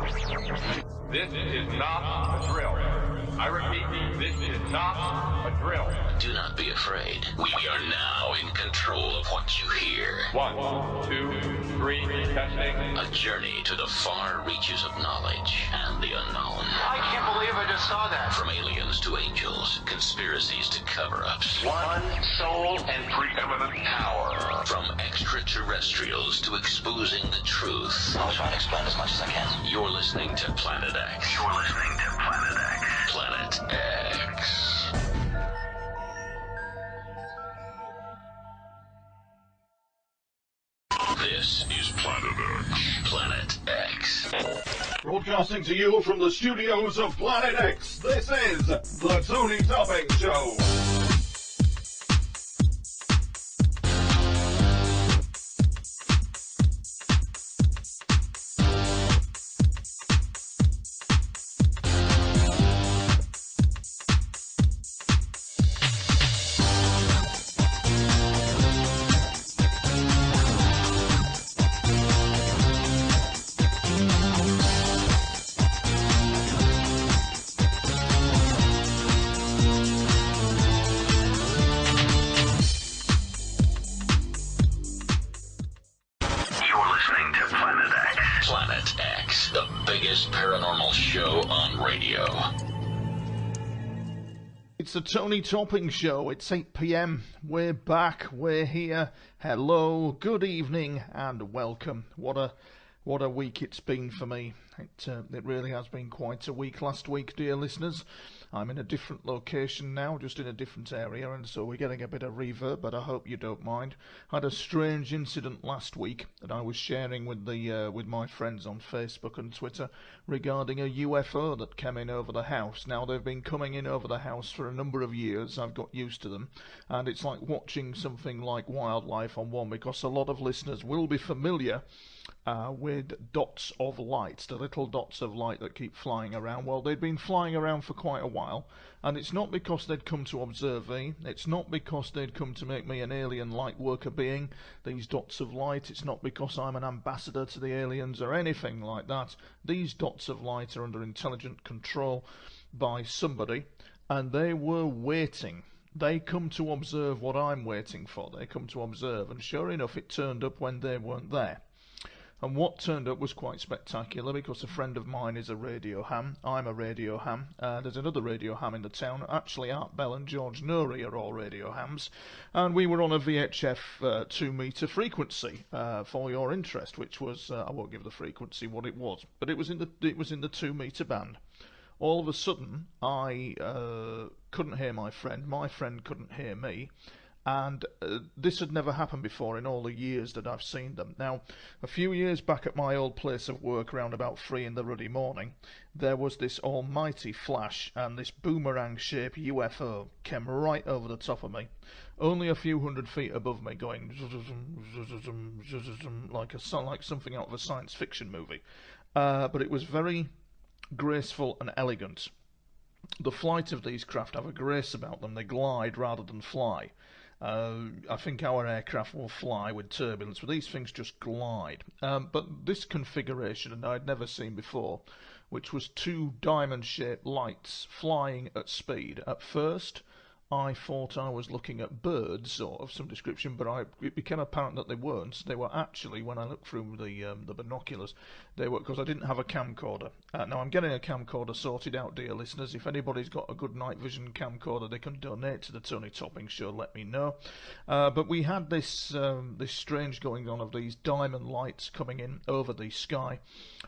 This is not a drill. I repeat, this is not a drill. Do not be afraid. We are now in control of what you hear. 1, 2, 3, testing. A journey to the far reaches of knowledge and the unknown. I can't believe I just saw that. From aliens to angels, conspiracies to cover-ups. One soul and Preeminent power. From extraterrestrials to exposing the truth. I'll try to explain as much as I can. You're listening to Planet X. You're listening to Planet X. Planet X. This is Planet X. Planet X. Broadcasting to you from the studios of Planet X, this is The Tony Topping Show. It's the Tony Topping Show. It's 8 p.m. We're back. We're here. Hello, good evening, and welcome. What a week it's been for me. It really has been quite a week. Last week, dear listeners, I'm in a different location now, just in a different area, and so we're getting a bit of reverb, but I hope you don't mind. I had a strange incident last week that I was sharing with with my friends on Facebook and Twitter regarding a UFO that came in over the house. Now, they've been coming in over the house for a number of years. I've got used to them, and it's like watching something like Wildlife on One, because a lot of listeners will be familiar with dots of light, the little dots of light that keep flying around. Well, they'd been flying around for quite a while, and it's not because they'd come to observe me, it's not because they'd come to make me an alien light worker being, these dots of light, it's not because I'm an ambassador to the aliens or anything like that. These dots of light are under intelligent control by somebody, and they were waiting. They come to observe what I'm waiting for. They come to observe, and sure enough, it turned up when they weren't there. And what turned up was quite spectacular, because a friend of mine is a radio ham. I'm a radio ham. There's another radio ham in the town. Actually, Art Bell and George Norrie are all radio hams. And we were on a VHF 2-meter frequency for your interest, which was, I won't give the frequency what it was, but it was in the 2-meter band. All of a sudden, I couldn't hear my friend couldn't hear me. And this had never happened before in all the years that I've seen them. Now, a few years back at my old place of work, around about 3 in the ruddy morning, there was this almighty flash, and this boomerang-shaped UFO came right over the top of me, only a few hundred feet above me, going like something out of a science fiction movie. But it was very graceful and elegant. The flight of these craft have a grace about them. They glide rather than fly. I think our aircraft will fly with turbulence, but these things just glide. But this configuration, I'd never seen before, which was 2 diamond-shaped lights flying at speed. At first, I thought I was looking at birds of some description, but it became apparent that they weren't. They were actually, when I looked through the binoculars, they were, because I didn't have a camcorder. Now, I'm getting a camcorder sorted out, dear listeners. If anybody's got a good night vision camcorder they can donate to the Tony Topping Show, let me know. But we had this strange going on of these diamond lights coming in over the sky,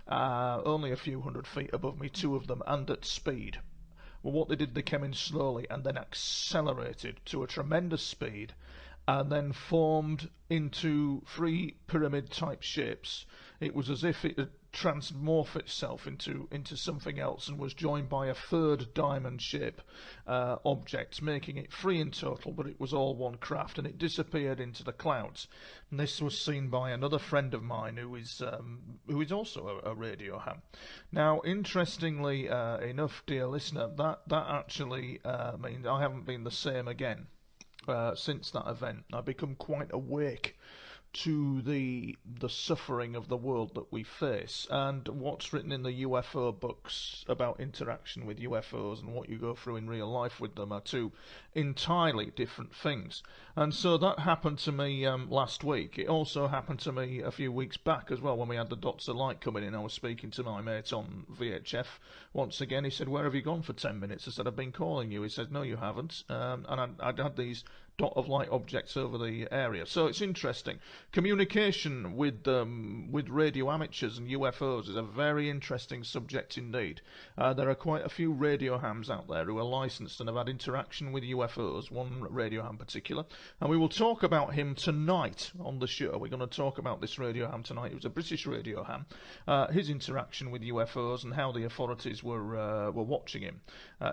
only a few hundred feet above me, 2 of them, and at speed. Well, what they did, they came in slowly and then accelerated to a tremendous speed, and then formed into 3 pyramid-type shapes. It was as if it had transmorphed itself into something else, and was joined by a 3rd diamond-shape object, making it 3 in total, but it was all one craft, and it disappeared into the clouds. And this was seen by another friend of mine who is also a radio ham. Now, interestingly enough, dear listener, that actually means I haven't been the same again since that event. I've become quite awake to the suffering of the world that we face, and what's written in the UFO books about interaction with UFOs and what you go through in real life with them are two entirely different things. And so that happened to me last week. It also happened to me a few weeks back as well when we had the dots of light coming in. I was speaking to my mate on VHF once again. He said, "Where have you gone for 10 minutes?" I said, "I've been calling you." He said, "No, you haven't." And I'd had these dot of light objects over the area. So it's interesting. Communication with radio amateurs and UFOs is a very interesting subject indeed. There are quite a few radio hams out there who are licensed and have had interaction with UFOs, one radio ham in particular, and we will talk about him tonight on the show. We're going to talk about this radio ham tonight. It was a British radio ham, his interaction with UFOs and how the authorities were watching him.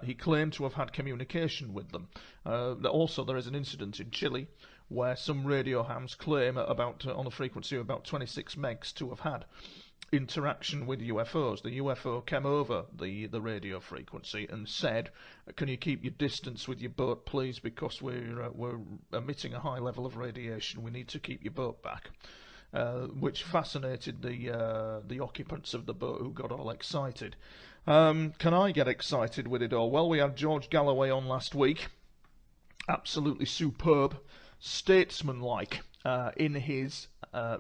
He claimed to have had communication with them. Also, there is an incident in Chile where some radio hams claim on a frequency of about 26 megs to have had interaction with UFOs. The UFO came over the radio frequency and said, "Can you keep your distance with your boat, please, because we're emitting a high level of radiation. We need to keep your boat back." Which fascinated the occupants of the boat, who got all excited. Can I get excited with it all? Well, we had George Galloway on last week. Absolutely superb, statesmanlike in his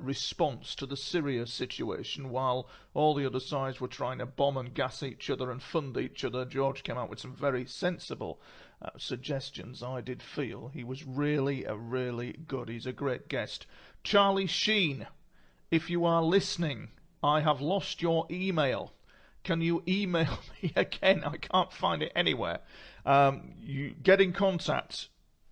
response to the Syria situation. While all the other sides were trying to bomb and gas each other and fund each other, George came out with some very sensible suggestions. I did feel he was really good. He's a great guest. Charlie Sheen, if you are listening, I have lost your email. Can you email me again? I can't find it anywhere. You get in contact.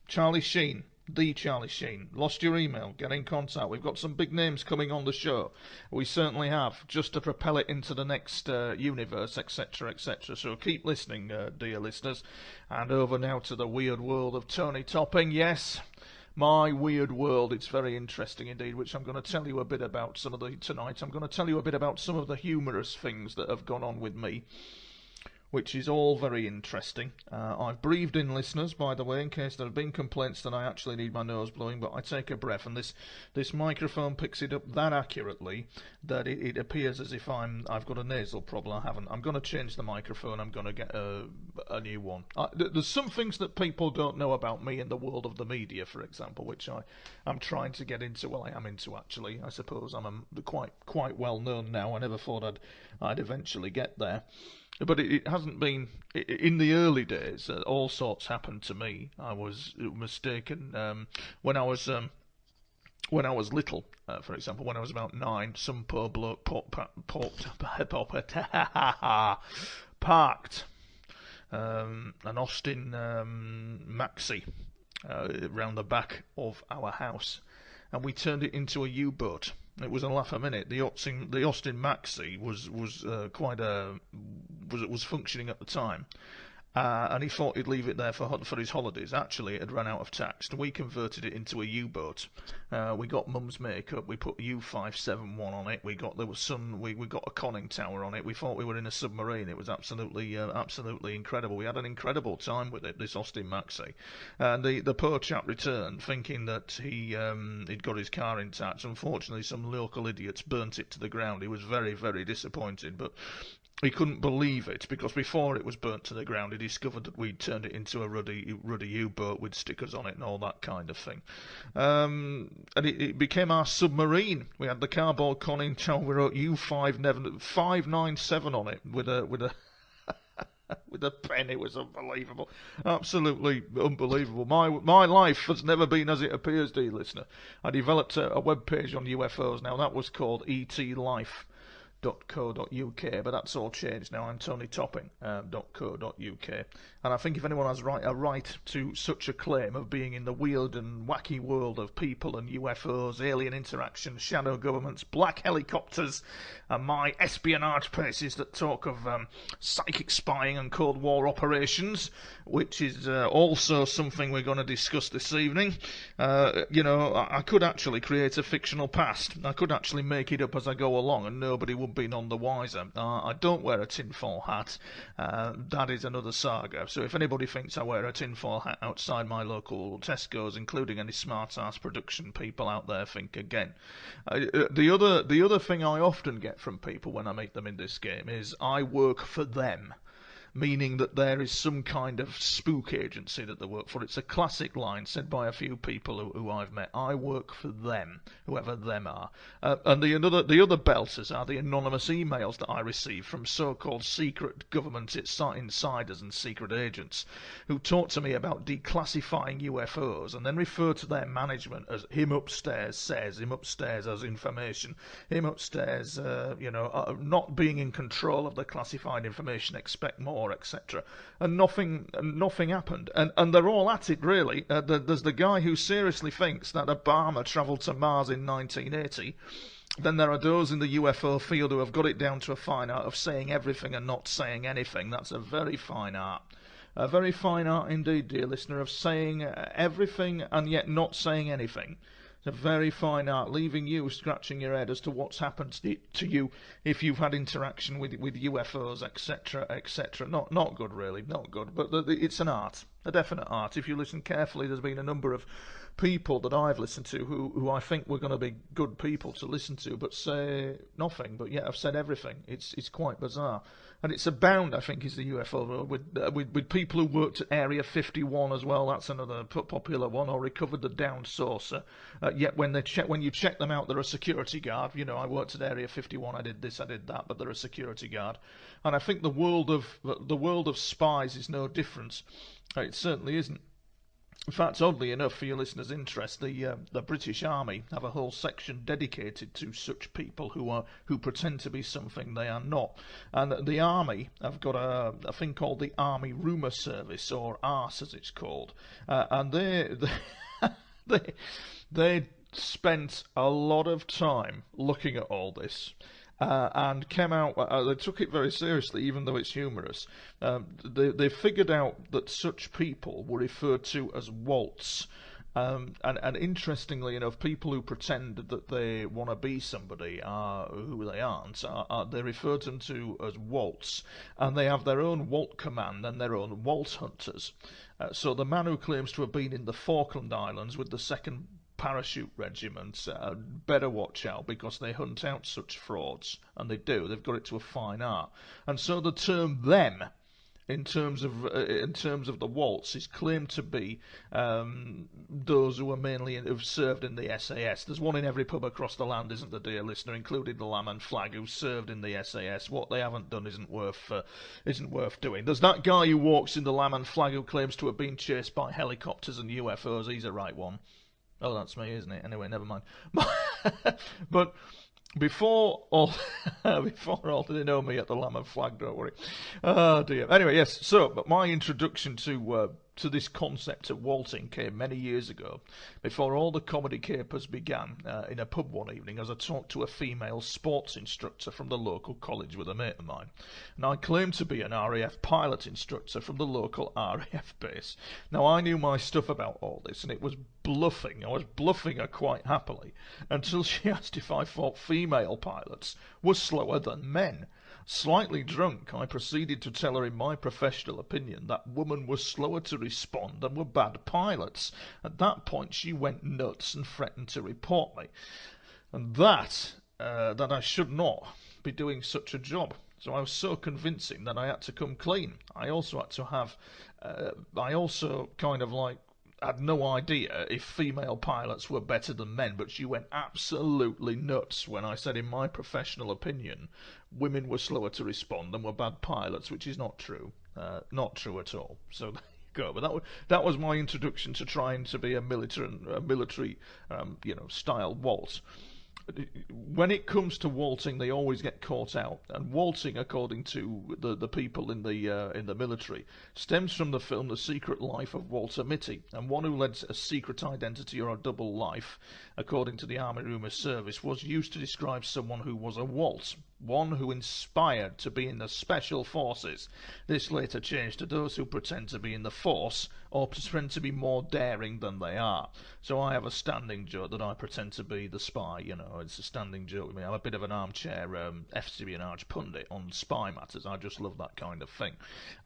Charlie Sheen, the Charlie Sheen. Lost your email. Get in contact. We've got some big names coming on the show. We certainly have, just to propel it into the next universe, etc., etc. So keep listening, dear listeners. And over now to the weird world of Tony Topping. Yes, my weird world. It's very interesting indeed, which I'm going to tell you a bit about tonight. I'm going to tell you a bit about some of the humorous things that have gone on with me, which is all very interesting. I've breathed in, listeners, by the way, in case there have been complaints that I actually need my nose blowing, but I take a breath, and this microphone picks it up that accurately that it appears as if I've got a nasal problem. I haven't. I'm going to change the microphone. I'm going to get a new one. There's some things that people don't know about me in the world of the media, for example, which I'm trying to get into. Well, I am into, actually. I suppose I'm quite well known now. I never thought I'd eventually get there. But it hasn't been. In the early days, all sorts happened to me. I was mistaken when I was little. For example, when I was about 9, some poor bloke parked an Austin Maxi round the back of our house, and we turned it into a U-boat. It was a laugh a minute. The Austin Maxi was functioning at the time, and he thought he'd leave it there for his holidays. Actually, it had run out of tax. We converted it into a U-boat. We got Mum's makeup. We put U571 on it. We got a conning tower on it. We thought we were in a submarine. It was absolutely incredible. We had an incredible time with it, this Austin Maxi. And the poor chap returned thinking that he'd got his car intact. Unfortunately, some local idiots burnt it to the ground. He was very, very disappointed, but he couldn't believe it, because before it was burnt to the ground, he discovered that we'd turned it into a ruddy U-boat with stickers on it and all that kind of thing. And it became our submarine. We had the cardboard conning tower. We wrote U597 on it with a with a pen. It was unbelievable, absolutely unbelievable. My life has never been as it appears, dear listener. I developed a web page on UFOs. Now that was called etlife.co.uk, but that's all changed now. I'm TonyTopping.co.uk, and I think if anyone has a right to such a claim of being in the weird and wacky world of people and UFOs, alien interaction, shadow governments, black helicopters, and my espionage pieces that talk of psychic spying and Cold War operations, which is also something we're going to discuss this evening. I could actually create a fictional past. I could actually make it up as I go along, and nobody would would be none the wiser. I don't wear a tinfoil hat. That is another saga. So if anybody thinks I wear a tinfoil hat outside my local Tesco's, including any smart-ass production people out there, think again. The other thing I often get from people when I meet them in this game is I work for them. Meaning that there is some kind of spook agency that they work for. It's a classic line said by a few people who I've met. I work for them, whoever them are. And the other belters are the anonymous emails that I receive from so-called secret government insiders and secret agents who talk to me about declassifying UFOs and then refer to their management as him upstairs says, him upstairs has information, him upstairs, not being in control of the classified information, expect more, etc. And nothing happened. And they're all at it, really. There's the guy who seriously thinks that Obama travelled to Mars in 1980. Then there are those in the UFO field who have got it down to a fine art of saying everything and not saying anything. That's a very fine art. A very fine art indeed, dear listener, of saying everything and yet not saying anything. It's a very fine art, leaving you scratching your head as to what's happened to you if you've had interaction with UFOs, etc., etc. Not good, really, not good. But it's an art, a definite art. If you listen carefully, there's been a number of people that I've listened to who I think were going to be good people to listen to, but say nothing, but yet have said everything. It's quite bizarre. And it's abound, I think, is the UFO world, with people who worked at Area 51 as well. That's another popular one, or recovered the downed saucer. Yet when you check them out, they're a security guard. You know, I worked at Area 51, I did this, I did that, but they're a security guard. And I think the world of spies is no different. It certainly isn't. In fact, oddly enough, for your listeners' interest, the British Army have a whole section dedicated to such people who pretend to be something they are not. And the Army have got a thing called the Army Rumour Service, or ARS as it's called, and they spent a lot of time looking at all this. And came out, they took it very seriously, even though it's humorous. They figured out that such people were referred to as waltz. And interestingly enough, people who pretend that they want to be somebody who they aren't, they refer to them as waltz. And they have their own Walt command and their own Walt hunters. So the man who claims to have been in the Falkland Islands with the 2nd Parachute Regiment better watch out, because they hunt out such frauds, and they do. They've got it to a fine art. And so the term "them" in terms of the waltz is claimed to be those who are mainly who've served in the SAS. There's one in every pub across the land, isn't there, dear listener, including the Lamb and Flag, who served in the SAS. What they haven't done isn't worth doing. There's that guy who walks in the Lamb and Flag who claims to have been chased by helicopters and UFOs. He's a right one. Oh, that's me, isn't it? Anyway, never mind. But before all they know me at the Lamb and Flag, don't worry. Oh dear. Anyway, yes. So, but my introduction to this concept of waltzing came many years ago, before all the comedy capers began, in a pub one evening, as I talked to a female sports instructor from the local college with a mate of mine. And I claimed to be an RAF pilot instructor from the local RAF base. Now, I knew my stuff about all this, and it was bluffing. I was bluffing her quite happily, until she asked if I thought female pilots were slower than men. Slightly drunk, I proceeded to tell her in my professional opinion that women were slower to respond and were bad pilots. At that point she went nuts and threatened to report me. And that I should not be doing such a job. So I was so convincing that I had to come clean. I also had to have, had no idea if female pilots were better than men, but she went absolutely nuts when I said, in my professional opinion, women were slower to respond and were bad pilots, which is not true. Not true at all. So there you go. But that was my introduction to trying to be a military style waltz. When it comes to waltzing, they always get caught out. And waltzing, according to the people in the military, stems from the film The Secret Life of Walter Mitty. And one who led a secret identity or a double life according to the Army Rumour Service, was used to describe someone who was a waltz, one who inspired to be in the Special Forces. This later changed to those who pretend to be in the Force or pretend to be more daring than they are. So I have a standing joke that I pretend to be the spy, you know, it's a standing joke with me. I'm a bit of an armchair espionage pundit on spy matters. I just love that kind of thing.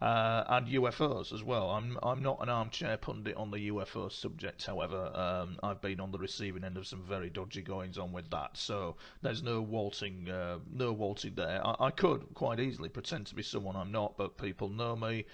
And UFOs as well. I'm not an armchair pundit on the UFO subject, however. I've been on the receiving end of some very dodgy goings on with that, so there's no waltzing there. I could quite easily pretend to be someone I'm not, but people know me.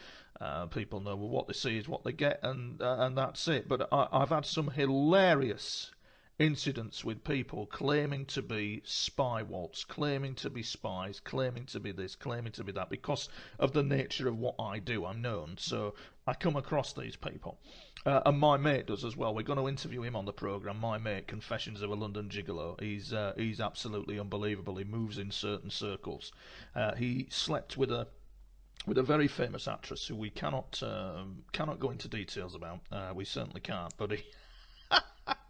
People know, well, what they see is what they get, and that's it. But I've had some hilarious incidents with people claiming to be spy waltz, claiming to be spies, claiming to be this, claiming to be that, because of the nature of what I do. I'm known, so I come across these people. And my mate does as well. We're going to interview him on the programme. My mate, Confessions of a London Gigolo. He's absolutely unbelievable. He moves in certain circles. He slept with a very famous actress who we cannot go into details about. We certainly can't, but he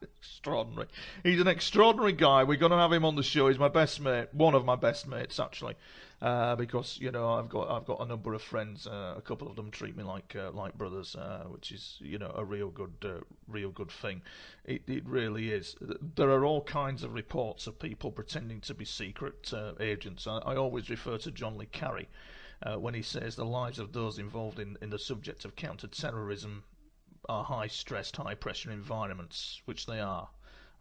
extraordinary. He's an extraordinary guy. We're going to have him on the show. He's my best mate, one of my best mates actually, because you know I've got a number of friends. A couple of them treat me like brothers, which is, you know, a real good thing. It really is. There are all kinds of reports of people pretending to be secret agents. I always refer to John Le Carre when he says the lives of those involved in the subject of counter-terrorism are high-stressed, high-pressure environments, which they are,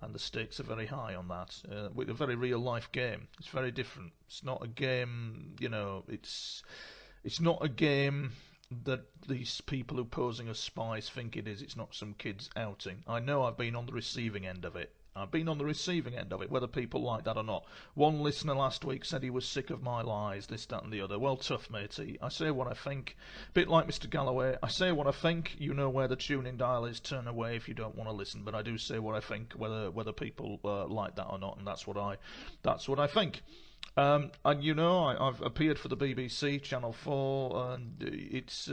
and the stakes are very high on that. With a very real-life game, it's very different. It's not a game, you know. It's not a game that these people who posing as spies think it is. It's not some kid's outing. I know I've been on the receiving end of it. Whether people like that or not. One listener last week said he was sick of my lies, this, that and the other. Well, tough, matey. I say what I think. Bit like Mr. Galloway. I say what I think. You know where the tuning dial is. Turn away if you don't want to listen. But I do say what I think, whether people like that or not, and that's what I think. And you know, I've appeared for the BBC, Channel 4, and it's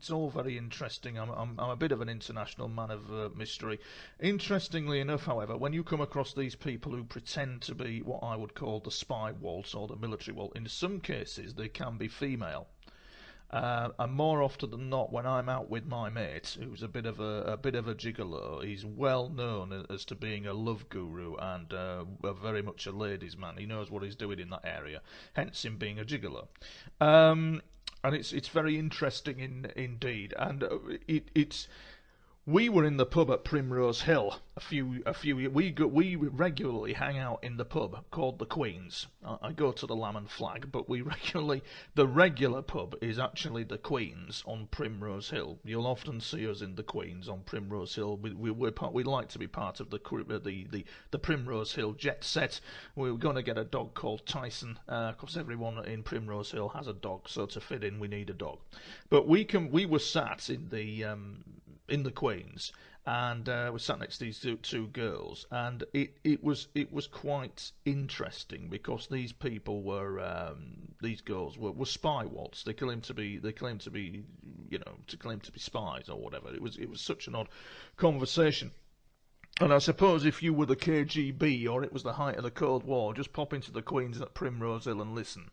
all very interesting. I'm a bit of an international man of mystery. Interestingly enough, however, when you come across these people who pretend to be what I would call the spy waltz or the military waltz, in some cases they can be female. And more often than not, when I'm out with my mate, who's a bit of a gigolo, he's well known as to being a love guru and very much a ladies' man. He knows what he's doing in that area, hence him being a gigolo. And it's very interesting indeed, and it's. We were in the pub at Primrose Hill a few we regularly hang out in the pub called the Queen's. I go to the Lamb and Flag, but the regular pub is actually the Queen's on Primrose Hill. You'll often see us in the Queen's on Primrose Hill. We like to be part of the Primrose Hill jet set. We're going to get a dog called Tyson, because everyone in Primrose Hill has a dog, so to fit in we need a dog. But we were sat in the Queen's, and we sat next to these two girls, and it was quite interesting because these people were these girls were spy waltz. They claimed to be spies or whatever. It was such an odd conversation. And I suppose if you were the KGB or it was the height of the Cold War, just pop into the Queen's at Primrose Hill and listen,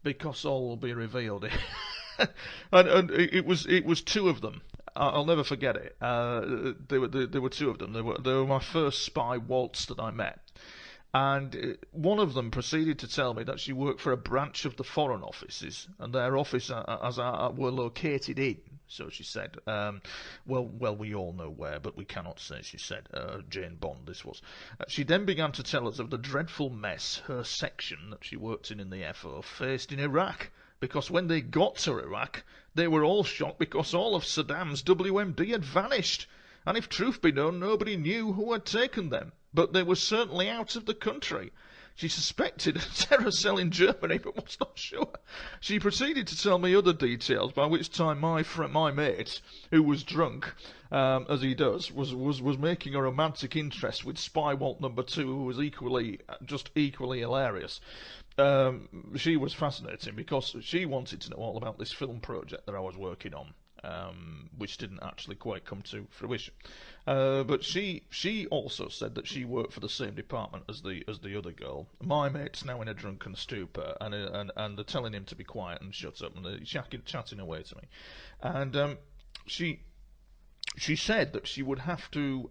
because all will be revealed. and it was two of them. I'll never forget it. There were two of them. They were my first spy waltz that I met. And one of them proceeded to tell me that she worked for a branch of the Foreign Offices, and their office were located in, so she said, well, we all know where, but we cannot say, she said, Jane Bond this was. She then began to tell us of the dreadful mess her section that she worked in the FO faced in Iraq. Because when they got to Iraq, they were all shocked because all of Saddam's WMD had vanished. And if truth be known, nobody knew who had taken them. But they were certainly out of the country. She suspected a terror cell in Germany, but was not sure. She proceeded to tell me other details, by which time my mate, who was drunk, as he does, was making a romantic interest with Spy Walt number 2, who was equally hilarious. She was fascinating because she wanted to know all about this film project that I was working on. which didn't actually quite come to fruition. But she also said that she worked for the same department as the other girl. My mate's now in a drunken stupor, and they're telling him to be quiet and shut up, and they're chatting away to me. And she said that she would have to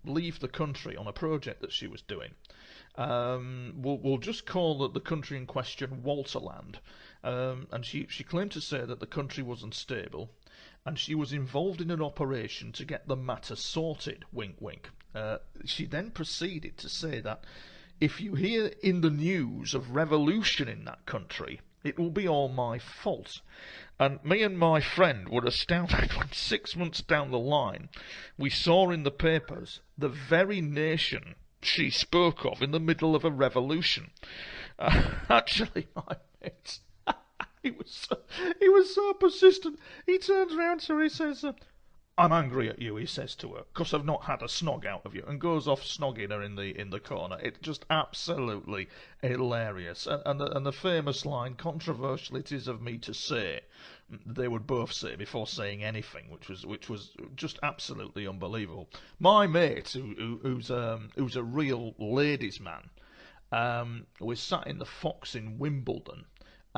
leave the country on a project that she was doing. We'll just call the country in question Walterland. And she claimed to say that the country was unstable, and she was involved in an operation to get the matter sorted, wink wink. She then proceeded to say that if you hear in the news of revolution in that country, it will be all my fault. And me and my friend were astounded when 6 months down the line we saw in the papers the very nation she spoke of in the middle of a revolution. Actually, my mate, he was so persistent. He turns around to her, he says, I'm angry at you, he says to her, because I've not had a snog out of you, and goes off snogging her in the corner. It's just absolutely hilarious. And the famous line, controversial it is of me to say, they would both say before saying anything, which was just absolutely unbelievable. My mate, who's a real ladies' man, was sat in the Fox in Wimbledon.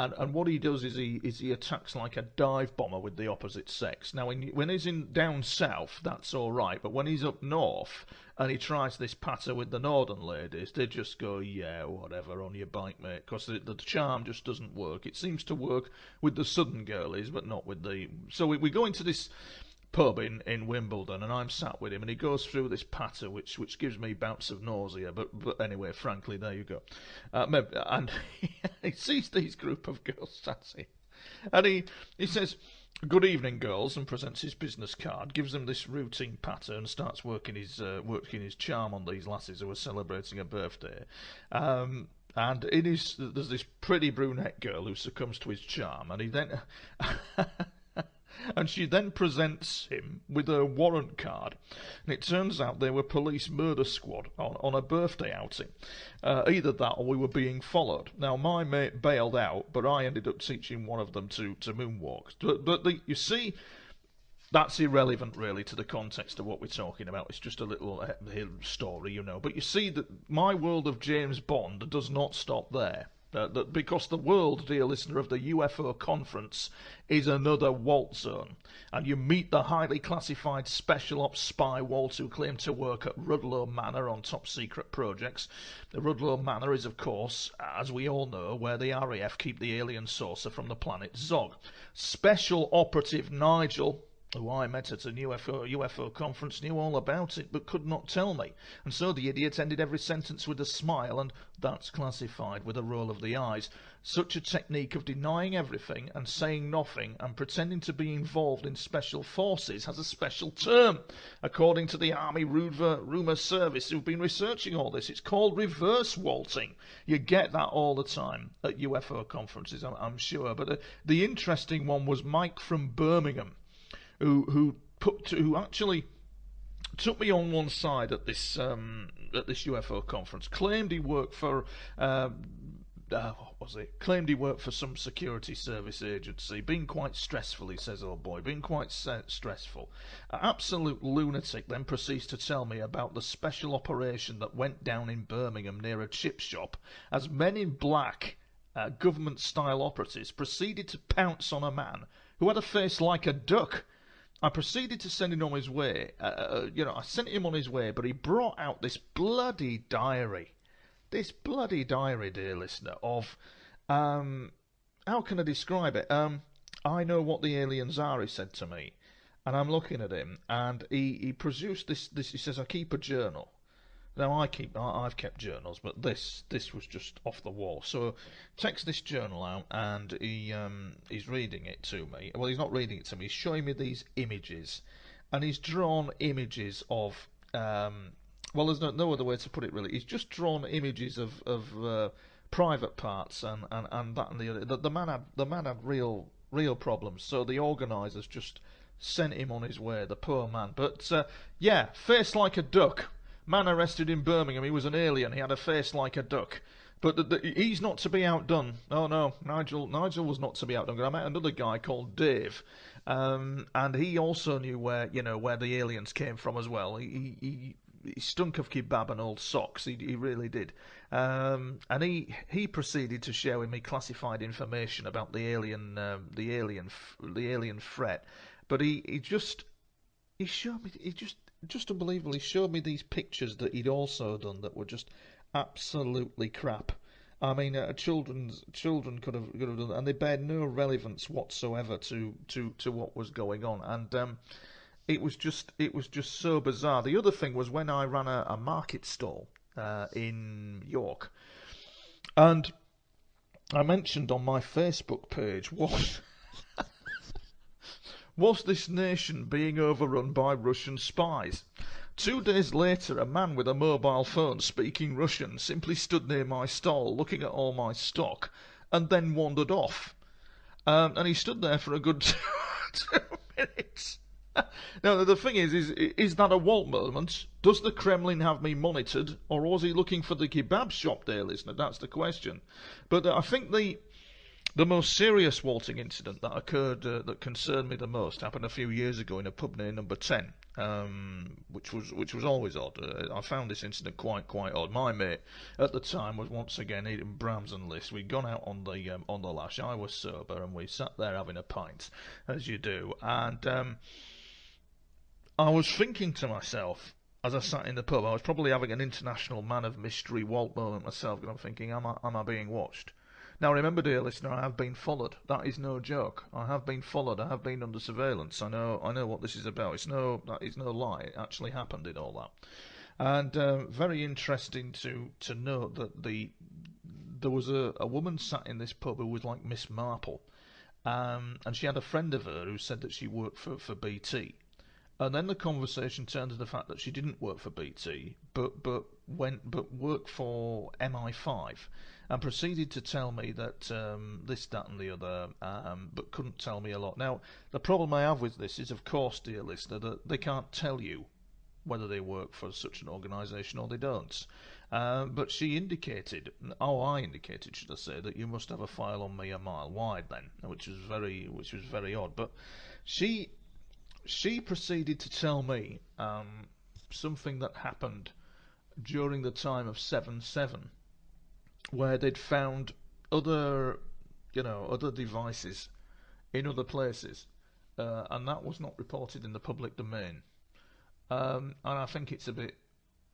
And what he does is he attacks like a dive bomber with the opposite sex. Now, when he's down south, that's all right. But when he's up north and he tries this patter with the northern ladies, they just go, yeah, whatever, on your bike, mate. Because the charm just doesn't work. It seems to work with the southern girlies, but not with the... So we go into this pub in Wimbledon, and I'm sat with him, and he goes through this patter which gives me bouts of nausea, but anyway, frankly, there you go. And he sees these group of girls dancing, and he says, good evening, girls, and presents his business card, gives them this routine patter, and starts working his charm on these lasses who are celebrating a birthday. And there's this pretty brunette girl who succumbs to his charm, and he then... And she then presents him with a warrant card, and it turns out they were police murder squad on a birthday outing. Either that or we were being followed. Now, my mate bailed out, but I ended up teaching one of them to moonwalk. But you see, that's irrelevant really to the context of what we're talking about. It's just a little story, you know. But you see that my world of James Bond does not stop there. Because the world, dear listener, of the UFO conference is another Walt zone, and you meet the highly classified special ops spy Walt who claimed to work at Rudloe Manor on top secret projects. The Rudloe Manor is, of course, as we all know, where the RAF keep the alien saucer from the planet Zog. Special operative Nigel, who I met at a UFO conference, knew all about it, but could not tell me. And so the idiot ended every sentence with a smile, and that's classified with a roll of the eyes. Such a technique of denying everything and saying nothing and pretending to be involved in special forces has a special term. According to the Army Rumour Service, who've been researching all this, it's called reverse waltzing. You get that all the time at UFO conferences, I'm sure. But the interesting one was Mike from Birmingham, who actually took me on one side at this UFO conference. Claimed he worked for Claimed he worked for some security service agency. Been quite stressful, he says, old boy. Been quite stressful. Absolute lunatic. Then proceeds to tell me about the special operation that went down in Birmingham near a chip shop as men in black, government-style operatives, proceeded to pounce on a man who had a face like a duck. I proceeded to send him on his way. I sent him on his way, but he brought out this bloody diary. This bloody diary, dear listener, of... how can I describe it? I know what the aliens are, he said to me. And I'm looking at him, and he produced this. He says, I keep a journal. Now, I've kept journals, but this was just off the wall. So, takes this journal out, and he's reading it to me. Well, he's not reading it to me. He's showing me these images, and he's drawn images of. Well, there's no other way to put it really. He's just drawn images of private parts and that and the other. The man had real problems. So the organisers just sent him on his way. The poor man. But yeah, face like a duck. Man arrested in Birmingham, he was an alien, he had a face like a duck. But he's not to be outdone. Oh no, Nigel was not to be outdone. I met another guy called Dave, and he also knew where the aliens came from as well. He stunk of kebab and old socks. He really did. And he proceeded to share with me classified information about the alien threat. But he showed me, just unbelievable. He showed me these pictures that he'd also done that were just absolutely crap. I mean, children could have done, and they bear no relevance whatsoever to what was going on. And it was just so bizarre. The other thing was when I ran a market stall in York, and I mentioned on my Facebook page was this nation being overrun by Russian spies? 2 days later, a man with a mobile phone speaking Russian simply stood near my stall looking at all my stock and then wandered off. And he stood there for a good 2 minutes. Now, the thing is that a Walt moment? Does the Kremlin have me monitored, or was he looking for the kebab shop, dear listener? That's the question. But I think the most serious waltzing incident that occurred that concerned me the most happened a few years ago in a pub near Number 10, which was always odd. I found this incident quite odd. My mate at the time was once again eating Brahms and Liszt. We'd gone out on the lash. I was sober, and we sat there having a pint, as you do. And I was thinking to myself, as I sat in the pub, I was probably having an international man of mystery Walt moment myself, and I'm thinking, am I being watched? Now remember, dear listener, I have been followed. That is no joke. I have been followed. I have been under surveillance. I know what this is about. That is no lie. It actually happened in all that. And very interesting to note that there was a woman sat in this pub who was like Miss Marple, and she had a friend of her who said that she worked for BT. And then the conversation turned to the fact that she didn't work for BT, but worked for MI5, and proceeded to tell me that this, that, and the other, but couldn't tell me a lot. Now, the problem I have with this is, of course, dear listener, that they can't tell you whether they work for such an organisation or they don't. But she indicated, I indicated, should I say, that you must have a file on me a mile wide then, which was very odd. But she proceeded to tell me something that happened during the time of 7/7, where they'd found other devices in other places, and that was not reported in the public domain. And I think it's a bit,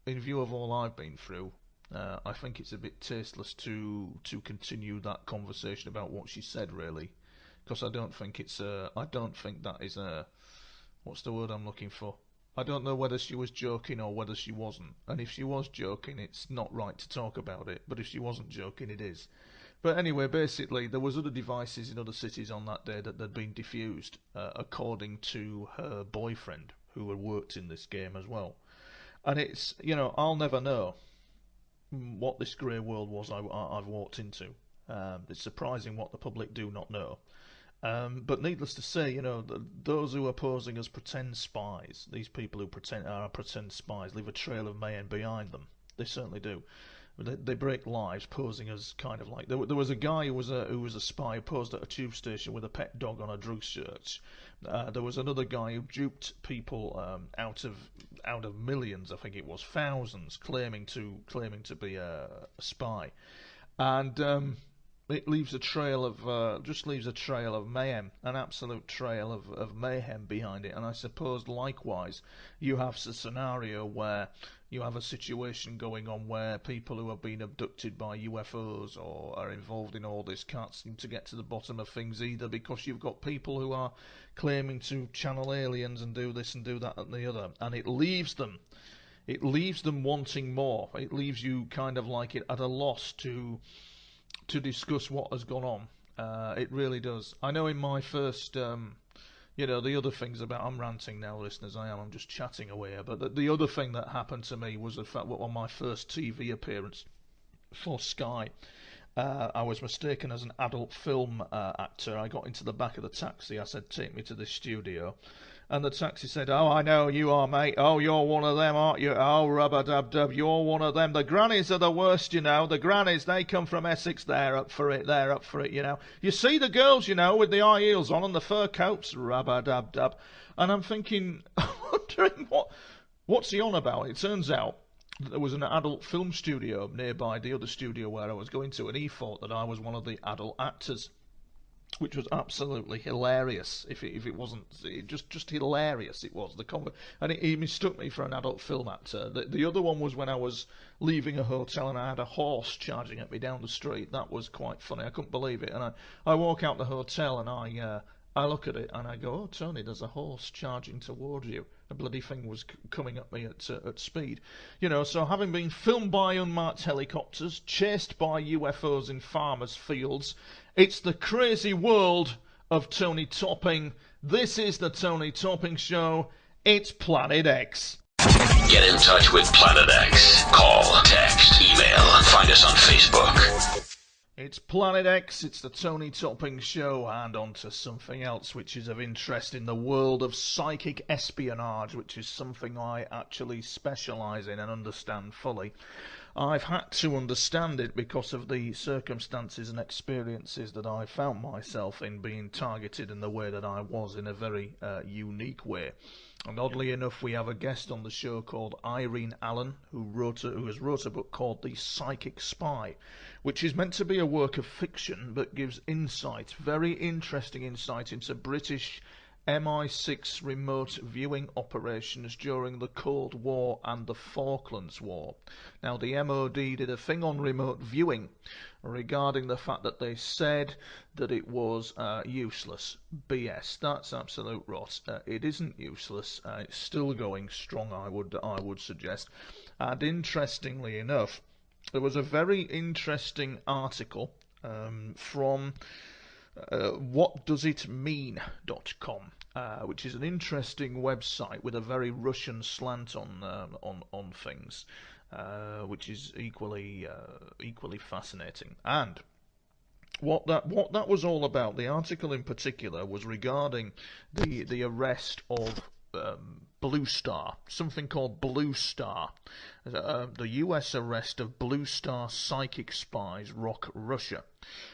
in view of all I've been through, I think it's a bit tasteless to continue that conversation about what she said, really, because I don't think that is a, what's the word I'm looking for? I don't know whether she was joking or whether she wasn't. And if she was joking, it's not right to talk about it. But if she wasn't joking, it is. But anyway, basically, there was other devices in other cities on that day that had been defused, according to her boyfriend, who had worked in this game as well. And it's, I'll never know what this grey world was I've walked into. It's surprising what the public do not know. But needless to say, those who are posing as pretend spies, these people who are pretend spies, leave a trail of mayhem behind them. They certainly do. They break lives posing as kind of like, there was a guy who was a spy who posed at a tube station with a pet dog on a drug search. There was another guy who duped people out of millions, I think it was thousands, claiming to be a spy, and it leaves a trail of mayhem, an absolute trail of mayhem behind it. And I suppose likewise you have a scenario where you have a situation going on where people who have been abducted by UFOs or are involved in all this can't seem to get to the bottom of things either, because you've got people who are claiming to channel aliens and do this and do that and the other, and it leaves them wanting more. It leaves you kind of like at a loss to discuss what has gone on. It really does. I know in my first, the other things about, I'm ranting now, listeners, I'm just chatting away here, but the other thing that happened to me was the fact that on my first TV appearance for Sky, I was mistaken as an adult film actor. I got into the back of the taxi. I said, take me to the studio. And the taxi said, "Oh, I know you are, mate. Oh, you're one of them, aren't you? Oh, rubber-dub-dub, you're one of them. The grannies are the worst, you know. The grannies, they come from Essex. They're up for it, you know. You see the girls, you know, with the high heels on and the fur coats, rubber-dub-dub." And I'm thinking, wondering what's he on about? It turns out there was an adult film studio nearby the other studio where I was going to, and he thought that I was one of the adult actors, which was absolutely hilarious. If it wasn't, just hilarious it was. And he mistook me for an adult film actor. The other one was when I was leaving a hotel and I had a horse charging at me down the street. That was quite funny. I couldn't believe it. And I walk out the hotel and I look at it and I go, "Oh, Tony, there's a horse charging towards you." The bloody thing was coming at me at speed. You know, so having been filmed by unmarked helicopters, chased by UFOs in farmers' fields, it's the crazy world of Tony Topping. This is the Tony Topping Show. It's Planet X. Get in touch with Planet X. Call, text, email. Find us on Facebook. It's Planet X, it's the Tony Topping Show, and on to something else which is of interest in the world of psychic espionage, which is something I actually specialise in and understand fully. I've had to understand it because of the circumstances and experiences that I found myself in, being targeted in the way that I was, in a very unique way. And oddly enough, we have a guest on the show called Irene Allen, who has wrote a book called The Psychic Spy, which is meant to be a work of fiction, but gives insight, very interesting insight, into British MI6 remote viewing operations during the Cold War and the Falklands War. Now, the MOD did a thing on remote viewing regarding the fact that they said that it was useless. BS. That's absolute rot. It isn't useless. It's still going strong, I would suggest. And interestingly enough, there was a very interesting article from whatdoesitmean.com, which is an interesting website with a very Russian slant on things, which is equally fascinating. And what that was all about, the article in particular, was regarding the arrest of Blue Star, something called Blue Star, the US arrest of Blue Star psychic spies rock Russia,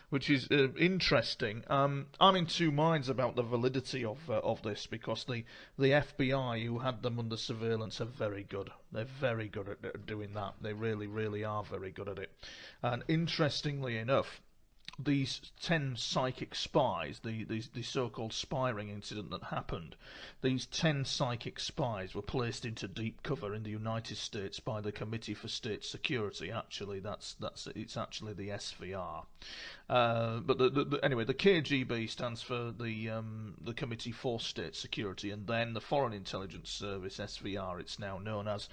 which is interesting. I'm in two minds about the validity of this, because the FBI, who had them under surveillance, are very good. They're very good at doing that. They really, really are very good at it. And interestingly enough, these 10 psychic spies, the so-called spying incident that happened, these 10 psychic spies were placed into deep cover in the United States by the Committee for State Security. Actually, it's actually the SVR. But anyway, the KGB stands for the Committee for State Security, and then the Foreign Intelligence Service, SVR, it's now known as.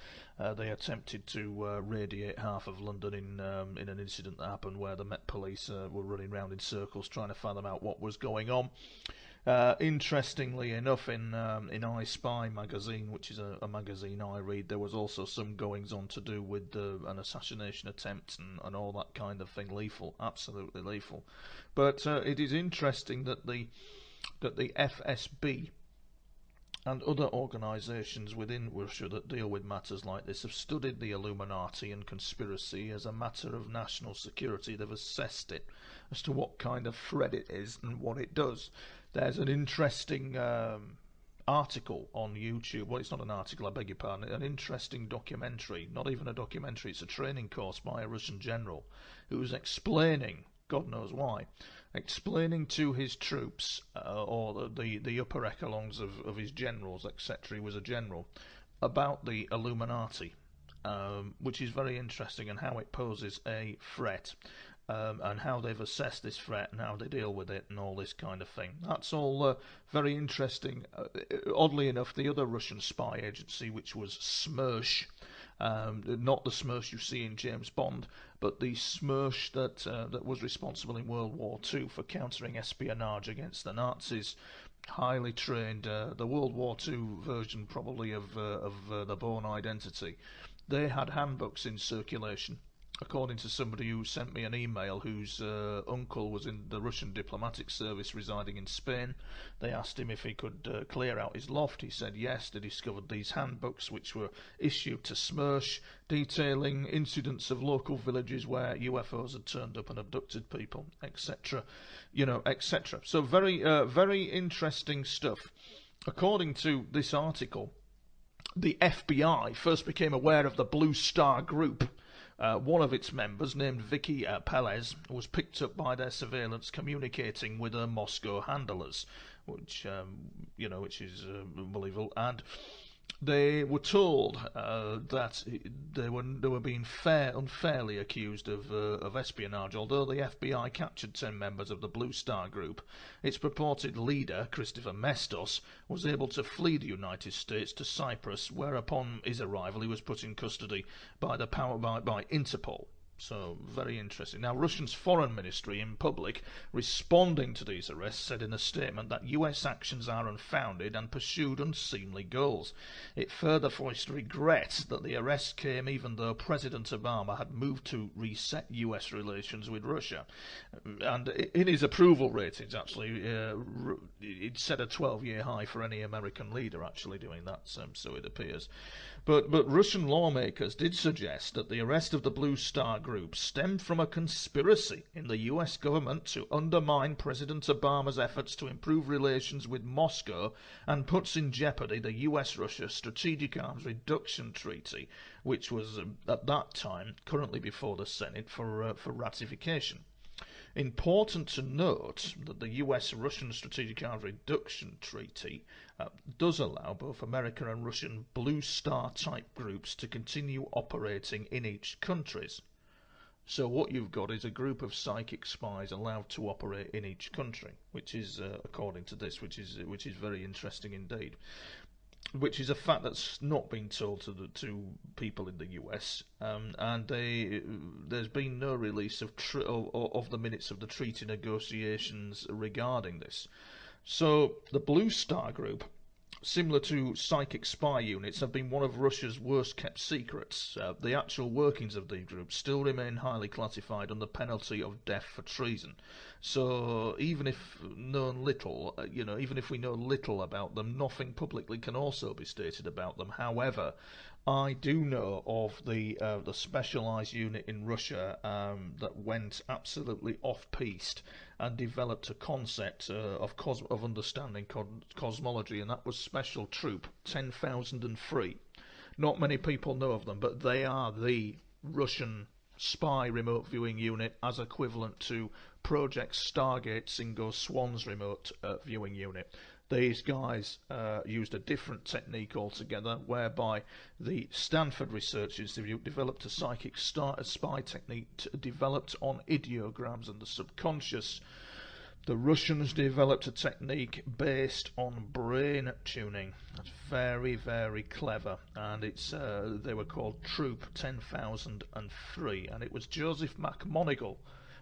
They attempted to radiate half of London in an incident that happened where the Met Police were running around in circles trying to fathom out what was going on. Interestingly enough, in I Spy magazine, which is a magazine I read, there was also some goings-on to do with an assassination attempt and all that kind of thing. Lethal, absolutely lethal. But it is interesting that the FSB and other organisations within Russia that deal with matters like this have studied the Illuminati and conspiracy as a matter of national security. They've assessed it as to what kind of threat it is and what it does. There's an interesting article on YouTube. Well, it's not an article, I beg your pardon. An interesting documentary, not even a documentary, it's a training course by a Russian general who's explaining, God knows why, explaining to his troops, or the upper echelons of his generals, etc., he was a general, about the Illuminati, which is very interesting, and how it poses a threat, and how they've assessed this threat and how they deal with it and all this kind of thing. That's all very interesting. Oddly enough, the other Russian spy agency, which was SMERSH, not the SMERSH you see in James Bond, but the SMERSH that was responsible in World War II for countering espionage against the Nazis, highly trained, the World War II version probably of the Bourne Identity. They had handbooks in circulation according to somebody who sent me an email whose uncle was in the Russian diplomatic service residing in Spain. They asked him if he could clear out his loft. He said yes. They discovered these handbooks which were issued to Smersh, detailing incidents of local villages where UFOs had turned up and abducted people, etc. Etc. So very interesting stuff. According to this article, the FBI first became aware of the Blue Star Group. One of its members, named Vicky Pelez, was picked up by their surveillance communicating with her Moscow handlers, which is unbelievable. And they were told that they were being unfairly accused of espionage. Although the FBI captured 10 members of the Blue Star Group, its purported leader, Christopher Mestos, was able to flee the United States to Cyprus, where upon his arrival he was put in custody by Interpol. So, very interesting. Now, Russia's foreign ministry in public, responding to these arrests, said in a statement that US actions are unfounded and pursued unseemly goals. It further voiced regret that the arrest came even though President Obama had moved to reset US relations with Russia. And in his approval ratings, actually, it set a 12-year high for any American leader actually doing that, so it appears. But Russian lawmakers did suggest that the arrest of the Blue Star Group stemmed from a conspiracy in the US government to undermine President Obama's efforts to improve relations with Moscow and puts in jeopardy the US-Russia Strategic Arms Reduction Treaty, which was at that time currently before the Senate for ratification. Important to note that the US-Russian Strategic Arms Reduction Treaty does allow both American and Russian Blue Star-type groups to continue operating in each countries. So what you've got is a group of psychic spies allowed to operate in each country, which is, according to this, which is very interesting indeed. Which is a fact that's not been told to people in the US, and there's been no release of the minutes of the treaty negotiations regarding this. So the Blue Star Group, similar to psychic spy units, have been one of Russia's worst kept secrets. The actual workings of the group still remain highly classified under penalty of death for treason. So even if we know little about them, nothing publicly can also be stated about them. However, I do know of the specialised unit in Russia that went absolutely off-piste and developed a concept of understanding cosmology, and that was Special Troop 10,003. Not many people know of them, but they are the Russian spy remote viewing unit, as equivalent to Project Stargate Singo Swan's remote viewing unit. These guys used a different technique altogether, whereby the Stanford Research Institute developed a psychic spy technique developed on ideograms and the subconscious. The Russians developed a technique based on brain tuning. That's very, very clever, and they were called Troop 10,003, and it was Joseph McMonigal,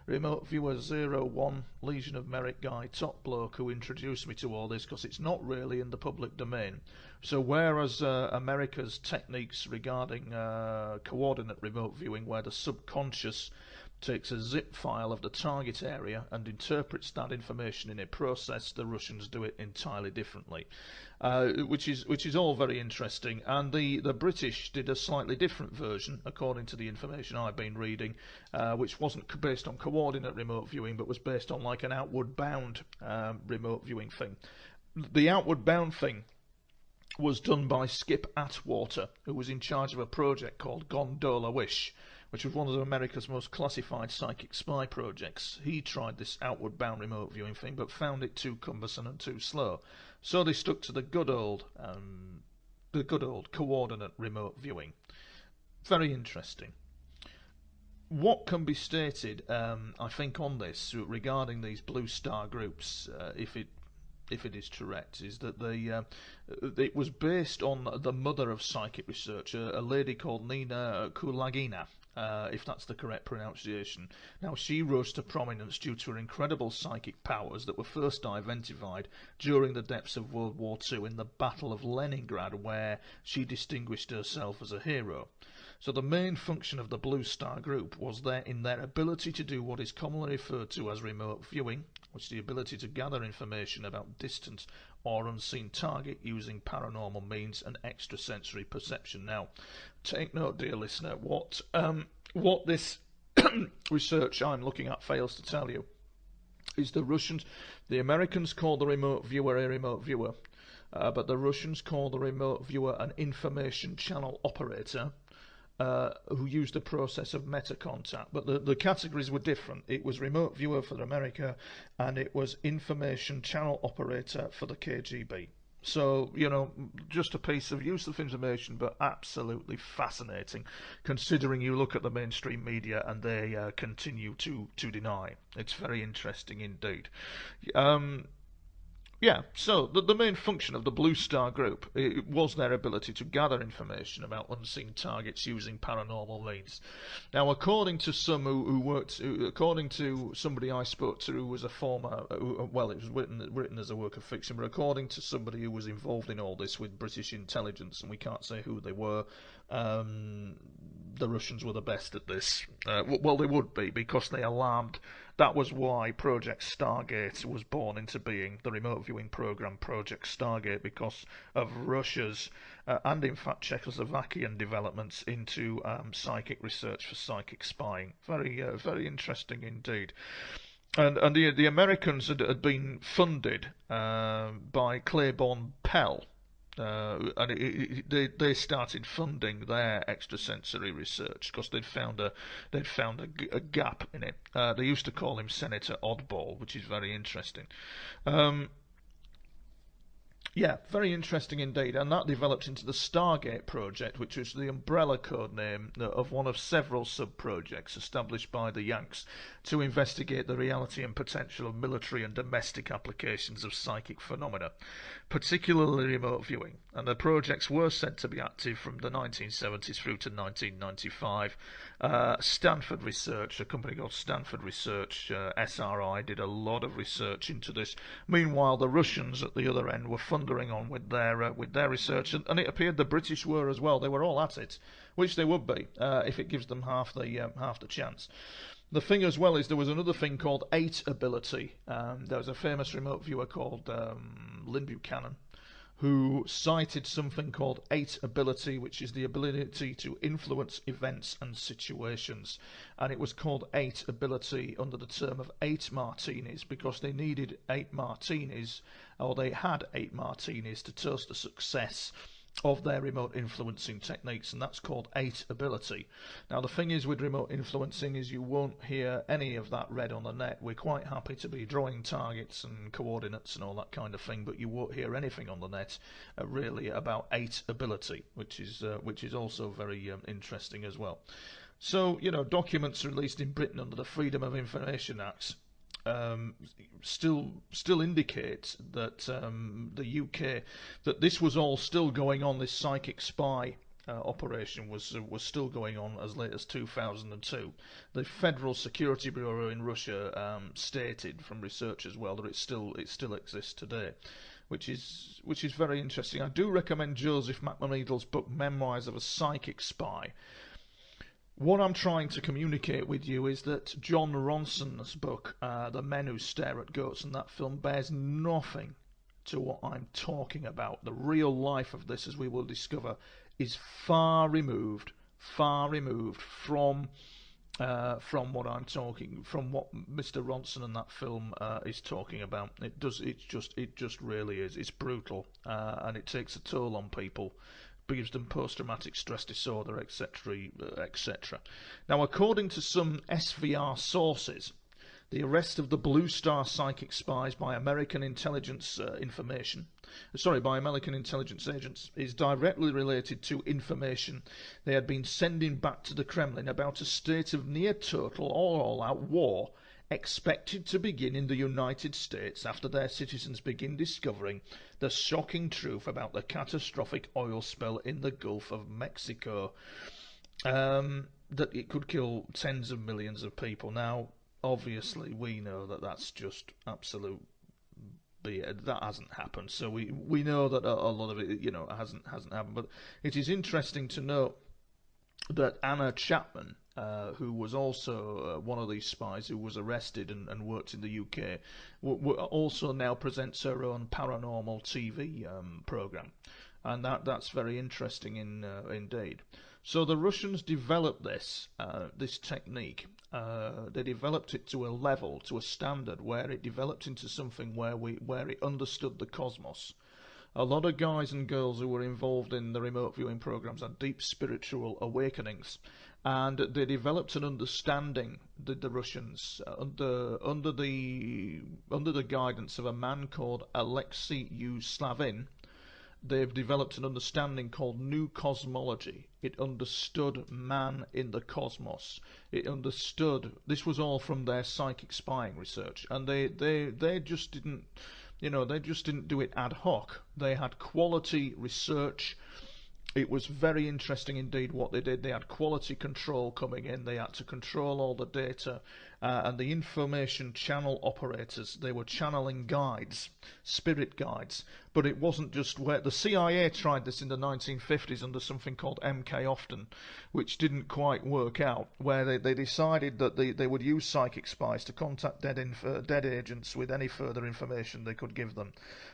Remote Viewer 01, Legion of Merit guy, top bloke, who introduced me to all this, because it's not really in the public domain. So whereas America's techniques regarding coordinate remote viewing, where the subconscious takes a zip file of the target area and interprets that information in a process, the Russians do it entirely differently, which is all very interesting. And the British did a slightly different version, according to the information I've been reading, which wasn't based on coordinate remote viewing, but was based on like an outward bound remote viewing thing. The outward bound thing was done by Skip Atwater, who was in charge of a project called Gondola Wish, which was one of America's most classified psychic spy projects. He tried this outward bound remote viewing thing, but found it too cumbersome and too slow. So they stuck to the good old coordinate remote viewing. Very interesting. What can be stated, I think, on this regarding these Blue Star groups, if it is correct, is that it was based on the mother of psychic research, a lady called Nina Kulagina, if that's the correct pronunciation. Now, she rose to prominence due to her incredible psychic powers that were first identified during the depths of World War II in the Battle of Leningrad, where she distinguished herself as a hero. So the main function of the Blue Star Group was in their ability to do what is commonly referred to as remote viewing, which is the ability to gather information about distant or unseen target using paranormal means and extrasensory perception. Now, take note, dear listener, what this research I'm looking at fails to tell you is the Americans call the remote viewer a remote viewer, but the Russians call the remote viewer an information channel operator, who used the process of meta-contact. But the categories were different. It was remote viewer for America, and it was information channel operator for the KGB. So, just a piece of useless information, but absolutely fascinating, considering you look at the mainstream media and they continue to deny. It's very interesting indeed. Yeah, so the main function of the Blue Star Group was their ability to gather information about unseen targets using paranormal means. Now, according to according to somebody I spoke to who was a former, well, it was written as a work of fiction, but according to somebody who was involved in all this with British intelligence, and we can't say who they were, the Russians were the best at this. Well, they would be, because they alarmed. That was why Project Stargate was born into being, the remote viewing program Project Stargate, because of Russia's and in fact Czechoslovakian developments into psychic research for psychic spying. Very interesting indeed. And the Americans had been funded by Claiborne Pell. And they started funding their extrasensory research because they'd found a gap in it. They used to call him Senator Oddball, which is very interesting. Yeah, very interesting indeed, and that developed into the Stargate project, which was the umbrella code name of one of several sub-projects established by the Yanks to investigate the reality and potential of military and domestic applications of psychic phenomena, particularly remote viewing. And the projects were said to be active from the 1970s through to 1995. Stanford Research, a company called Stanford Research, SRI, did a lot of research into this. Meanwhile, the Russians at the other end were thundering on with their research, and it appeared the British were as well. They were all at it, which they would be if it gives them half the chance. The thing as well is there was another thing called 8 ability. There was a famous remote viewer called Lynn Buchanan, who cited something called 8 ability, which is the ability to influence events and situations. And it was called 8 ability under the term of 8 martinis because they needed 8 martinis, or they had 8 martinis to toast the success of their remote influencing techniques, and that's called 8 ability. Now the thing is with remote influencing is you won't hear any of that read on the net. We're quite happy to be drawing targets and coordinates and all that kind of thing, but you won't hear anything on the net really about 8 ability, which is also very interesting as well. So, documents released in Britain under the Freedom of Information Act still indicates that the UK, that this was all still going on. This psychic spy operation was still going on as late as 2002. The Federal Security Bureau in Russia stated from research as well that it still exists today, which is very interesting. I do recommend Joseph McMoneagle's book Memoirs of a Psychic Spy. What I'm trying to communicate with you is that John Ronson's book, The Men Who Stare at Goats, and that film bears nothing to what I'm talking about. The real life of this, as we will discover, is far removed from what I'm talking, from what Mr. Ronson and that film is talking about. It just really is. It's brutal, and it takes a toll on people. Gives them post-traumatic stress disorder, etc., etc. Now, according to some SVR sources, the arrest of the Blue Star psychic spies by American intelligence by American intelligence agents is directly related to information they had been sending back to the Kremlin about a state of near-total or all-out war expected to begin in the United States after their citizens begin discovering the shocking truth about the catastrophic oil spill in the Gulf of Mexico, that it could kill tens of millions of people. Now, obviously, we know that that's just absolute BS. That hasn't happened, so we know that a lot of it, hasn't happened. But it is interesting to note that Anna Chapman, who was also one of these spies who was arrested and worked in the UK, also now presents her own paranormal TV program, and that's very interesting indeed. So the Russians developed this technique. They developed it to a level, to a standard, where it developed into something where it understood the cosmos. A lot of guys and girls who were involved in the remote viewing programs had deep spiritual awakenings, and they developed an understanding. The Russians, under the guidance of a man called Alexi U Savin, they've developed an understanding called New Cosmology. It understood man in the cosmos. It understood. This was all from their psychic spying research, and they just didn't. They just didn't do it ad hoc. They had quality research. It was very interesting indeed what they did. They had quality control coming in. They had to control all the data, and the information channel operators, they were channeling guides, spirit guides. But it wasn't just where the CIA tried this in the 1950s under something called MK Often, which didn't quite work out, where they decided that they would use psychic spies to contact dead agents with any further information they could give them.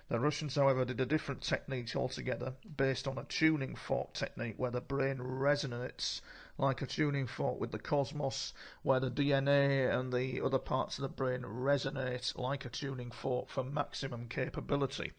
The Russians, however, did a different technique altogether, based on a tuning fork technique, where the brain resonates like a tuning fork with the cosmos, where the DNA and the other parts of the brain resonate like a tuning fork for maximum capability.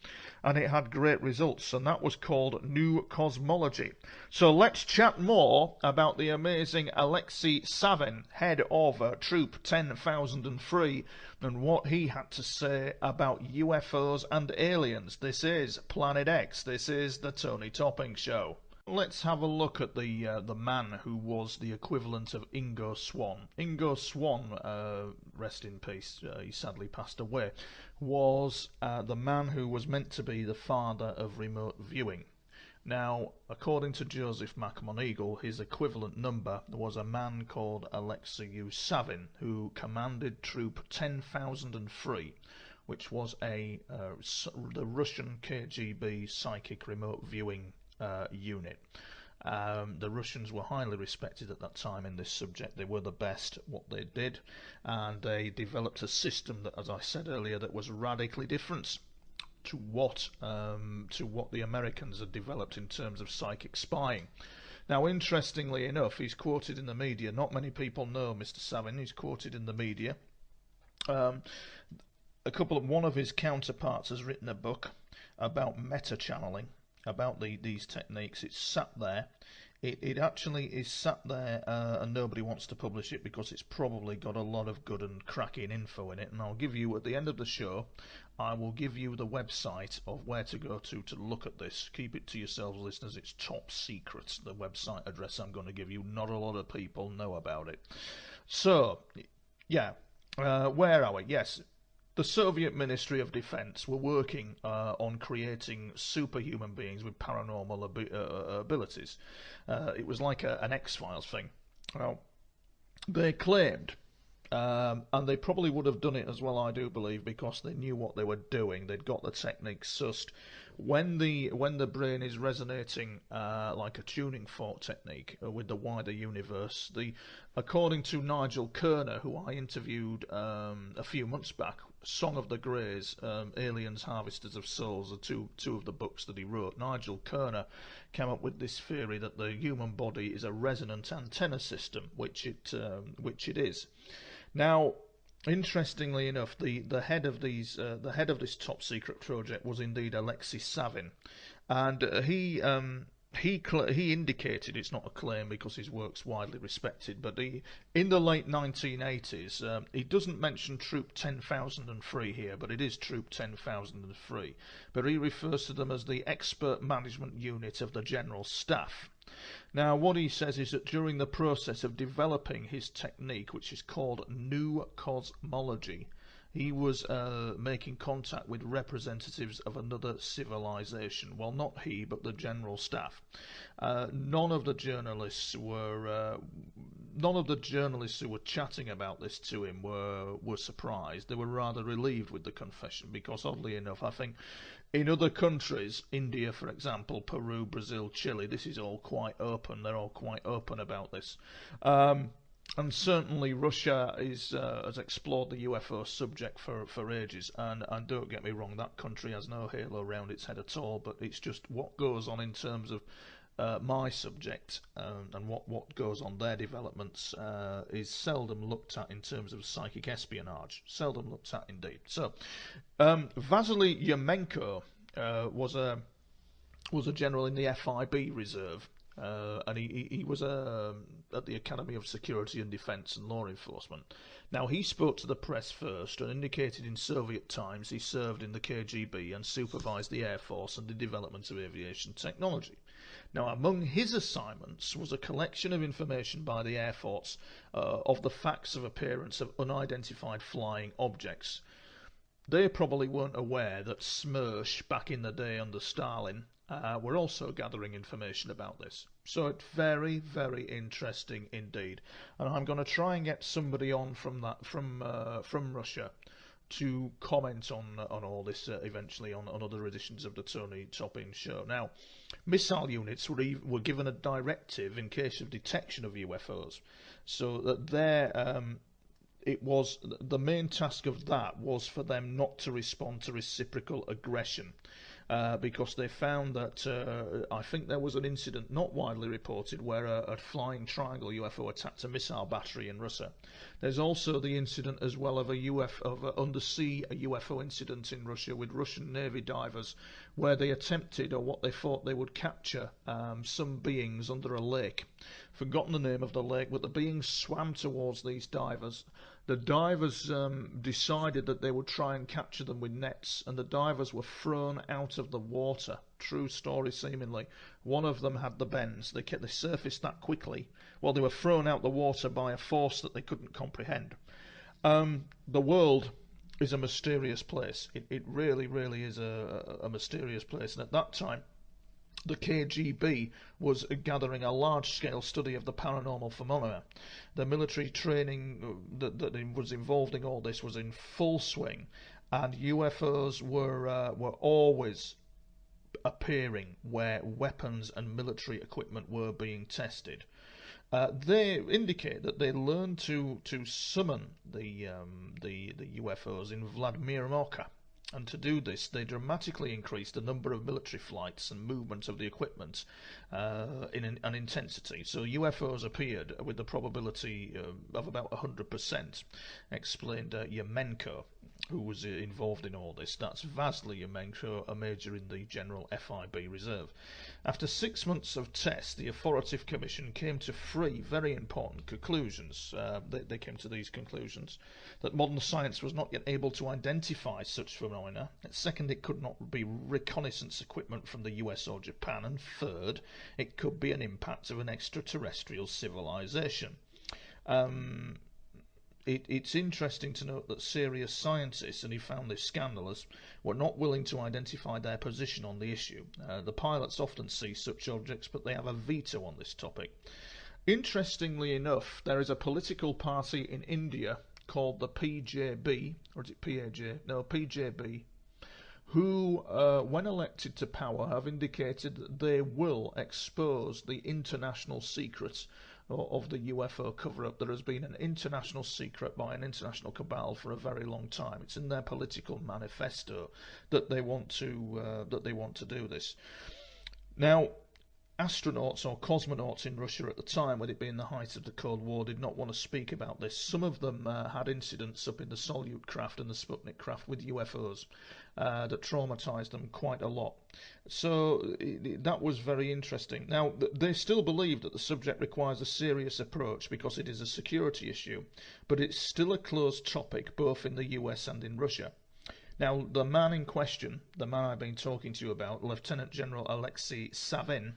And it had great results, and that was called New Cosmology. So let's chat more about the amazing Alexi Savin, head of Troop 10,003, and what he had to say about UFOs and aliens. This is Planet X. This is the Tony Topping Show. Let's have a look at the man who was the equivalent of Ingo Swann. Ingo Swann, rest in peace, he sadly passed away, was the man who was meant to be the father of remote viewing. Now, according to Joseph McMoneagle, his equivalent number was a man called Alexi U Savin, who commanded Troop 10,003, which was the Russian KGB psychic remote viewing unit. The Russians were highly respected at that time in this subject. They were the best what they did, and they developed a system that, as I said earlier, that was radically different to what the Americans had developed in terms of psychic spying. Now, interestingly enough, he's quoted in the media. Not many people know Mr. Savin. He's quoted in the media. One of his counterparts has written a book about meta-channeling, about these techniques. It's sat there. It actually is sat there, and nobody wants to publish it because it's probably got a lot of good and cracking info in it. And I'll give you, at the end of the show, I will give you the website of where to go to look at this. Keep it to yourselves, listeners. It's top secret, the website address I'm going to give you. Not a lot of people know about it. So, yeah, where are we? Yes. The Soviet Ministry of Defense were working on creating superhuman beings with paranormal abilities. It was like an X-Files thing. Well, they claimed, and they probably would have done it as well, I do believe, because they knew what they were doing. They'd got the technique sussed. When the brain is resonating like a tuning fork technique with the wider universe, according to Nigel Kerner, who I interviewed a few months back, Song of the Greys, Aliens, Harvesters of Souls are two of the books that he wrote. Nigel Kerner came up with this theory that the human body is a resonant antenna system, which it is. Now, interestingly enough, the head of this top secret project was indeed Alexi Savin, and he indicated, it's not a claim because his work's widely respected, but in the late 1980s, he doesn't mention Troop 10,003 here, but it is Troop 10,003, but he refers to them as the Expert Management Unit of the General Staff. Now, what he says is that during the process of developing his technique, which is called New Cosmology, he was making contact with representatives of another civilization. Well, not he, but the general staff. None of the journalists were none of the journalists who were chatting about this to him were surprised. They were rather relieved with the confession, because oddly enough, I think in other countries, India, for example, Peru, Brazil, Chile, this is all quite open. They're all quite open about this. And certainly Russia has explored the UFO subject for ages, and don't get me wrong, that country has no halo around its head at all, but it's just what goes on in terms of my subject and what goes on their developments is seldom looked at in terms of psychic espionage. Seldom looked at indeed. So, Vasily Yemenko was a general in the FIB reserve. And he was at the Academy of Security and Defence and Law Enforcement. Now, he spoke to the press first and indicated in Soviet times he served in the KGB and supervised the Air Force and the development of aviation technology. Now, among his assignments was a collection of information by the Air Force of the facts of appearance of unidentified flying objects. They probably weren't aware that Smersh, back in the day under Stalin, we're also gathering information about this. So it's very, very interesting indeed. And I'm going to try and get somebody on from Russia to comment on all this eventually on other editions of the Tony Topping Show. Now, missile units were given a directive in case of detection of UFOs, so that the main task of that was for them not to respond to reciprocal aggression. Because they found that I think there was an incident not widely reported where a flying triangle UFO attacked a missile battery in Russia. There's also the incident as well of an undersea UFO incident in Russia with Russian Navy divers, where they attempted, or what they thought they would capture, some beings under a lake. Forgotten the name of the lake, but the beings swam towards these divers. The divers decided that they would try and capture them with nets, and the divers were thrown out of the water. True story, seemingly. One of them had the bends. They surfaced that quickly. Well, they were thrown out the water by a force that they couldn't comprehend. The world is a mysterious place. It really, really is a mysterious place. And at that time, the KGB was gathering a large-scale study of the paranormal phenomena. The military training that was involved in all this was in full swing, and UFOs were always appearing where weapons and military equipment were being tested. They indicate that they learned to summon the UFOs in Vladimirovka. And to do this, they dramatically increased the number of military flights and movement of the equipment in an intensity. So UFOs appeared with the probability of about 100%, explained Yemenko, who was involved in all this. That's Vasily Yemenko, a major in the General FIB Reserve. After 6 months of tests, the authoritative commission came to 3 very important conclusions. They came to these conclusions: that modern science was not yet able to identify such phenomena. Second, it could not be reconnaissance equipment from the US or Japan. And third, it could be an impact of an extraterrestrial civilization. It's interesting to note that serious scientists, and he found this scandalous, were not willing to identify their position on the issue. The pilots often see such objects, but they have a veto on this topic. Interestingly enough, there is a political party in India called the PJB, or is it PAJ? No, PJB, who, when elected to power, have indicated that they will expose the international secret of the UFO cover-up. There has been an international secret by an international cabal for a very long time. It's in their political manifesto that they want to do this. Now, astronauts or cosmonauts in Russia at the time, with it being the height of the Cold War, did not want to speak about this. Some of them had incidents up in the Soyuz craft and the Sputnik craft with UFOs that traumatized them quite a lot. So that was very interesting. Now, they still believe that the subject requires a serious approach because it is a security issue, but it's still a closed topic both in the US and in Russia. Now, the man in question, the man I've been talking to you about, Lieutenant General Alexi Savin,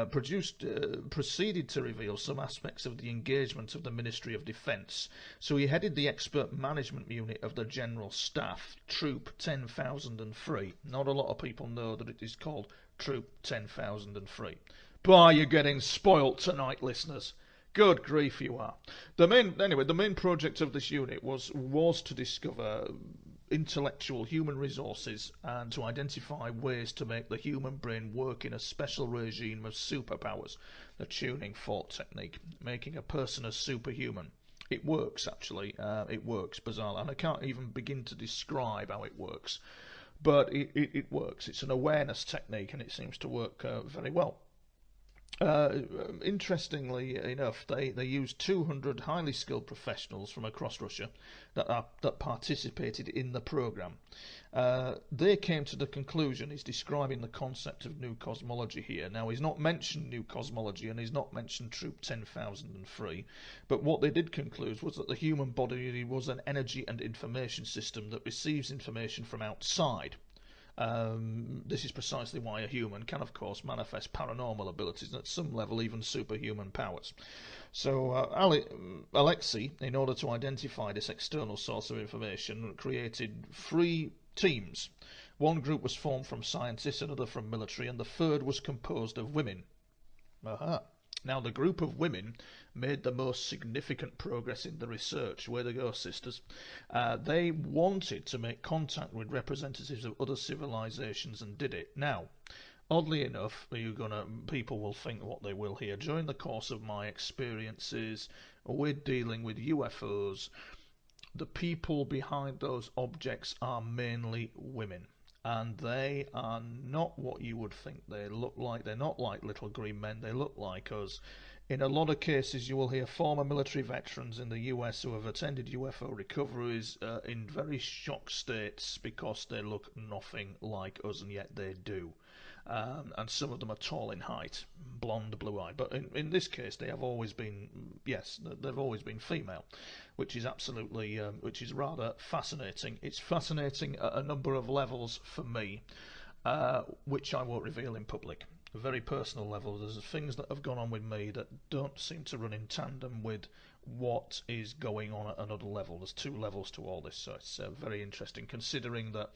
proceeded to reveal some aspects of the engagement of the Ministry of Defence. So he headed the expert management unit of the General Staff, Troop 10,003. Not a lot of people know that it is called Troop 10,003. Boy, you're getting spoilt tonight, listeners. Good grief, you are. The main project of this unit was to discover intellectual human resources and to identify ways to make the human brain work in a special regime of superpowers, the tuning fork technique, making a person a superhuman. It works, actually. It works, bizarrely, and I can't even begin to describe how it works. But it works. It's an awareness technique, and it seems to work very well. Interestingly enough, they used 200 highly skilled professionals from across Russia that participated in the program. They came to the conclusion, he's describing the concept of new cosmology here. Now, he's not mentioned new cosmology and he's not mentioned Troop 10,003, but what they did conclude was that the human body was an energy and information system that receives information from outside. This is precisely why a human can, of course, manifest paranormal abilities and at some level even superhuman powers. So Alexi, in order to identify this external source of information, created 3 teams. One group was formed from scientists, another from military, and the third was composed of women. Aha. Now, the group of women made the most significant progress in the research. Way to go, sisters. They wanted to make contact with representatives of other civilizations and did it. Now, oddly enough, people will think what they will here. During the course of my experiences with dealing with UFOs, the people behind those objects are mainly women. And they are not what you would think they look like. They're not like little green men. They look like us. In a lot of cases, you will hear former military veterans in the US who have attended UFO recoveries in very shocked states because they look nothing like us, and yet they do. And some of them are tall in height, blonde, blue-eyed. But in this case, they have always been, yes, they've always been female, which is absolutely, which is rather fascinating. It's fascinating at a number of levels for me, which I won't reveal in public. A very personal level. There's things that have gone on with me that don't seem to run in tandem with what is going on at another level. There's 2 levels to all this, so it's very interesting, considering that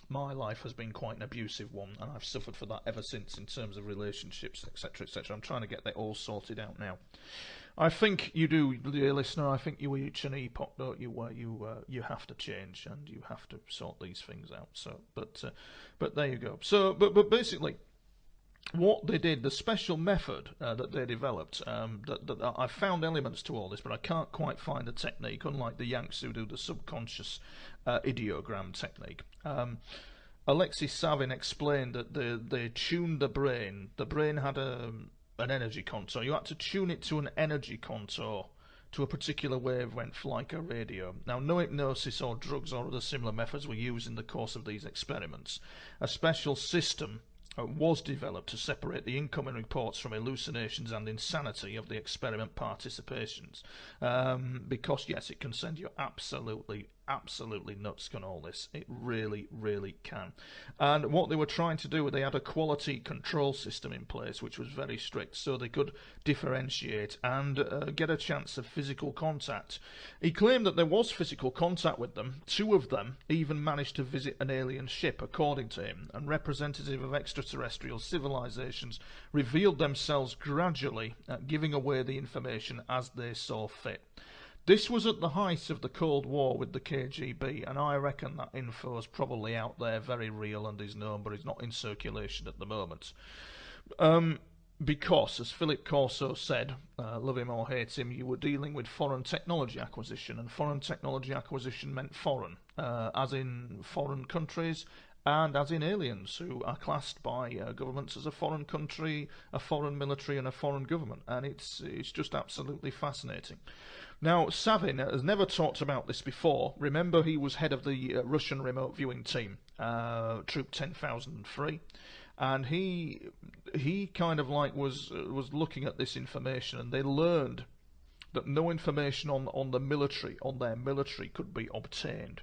my life has been quite an abusive one, and I've suffered for that ever since in terms of relationships, etc., etc. I'm trying to get that all sorted out now. I think you do, dear listener. I think you reach an epoch, don't you, where you have to change and you have to sort these things out. So, but there you go. So, but basically, what they did, the special method that they developed, that I found elements to all this, but I can't quite find the technique, unlike the Yanks who do the subconscious ideogram technique. Alexi Savin explained that they tuned the brain. The brain had an energy contour. You had to tune it to an energy contour, to a particular wavelength like a radio. Now, no hypnosis or drugs or other similar methods were used in the course of these experiments. A special system was developed to separate the incoming reports from hallucinations and insanity of the experiment participations. Because, yes, it can send you absolutely nuts, can all this. It really, really can. And what they were trying to do, they had a quality control system in place, which was very strict, so they could differentiate and get a chance of physical contact. He claimed that there was physical contact with them. 2 of them even managed to visit an alien ship, according to him, and representatives of extraterrestrial civilizations revealed themselves gradually, giving away the information as they saw fit. This was at the height of the Cold War with the KGB, and I reckon that info is probably out there, very real, and is known, but it's not in circulation at the moment. Because, as Philip Corso said, love him or hate him, you were dealing with foreign technology acquisition, and foreign technology acquisition meant foreign, as in foreign countries, and as in aliens, who are classed by governments as a foreign country, a foreign military, and a foreign government, and it's just absolutely fascinating. Now, Savin has never talked about this before. Remember, he was head of the Russian remote viewing team, Troop 10,003, and he kind of like was looking at this information, and they learned that no information on the military, on their military, could be obtained.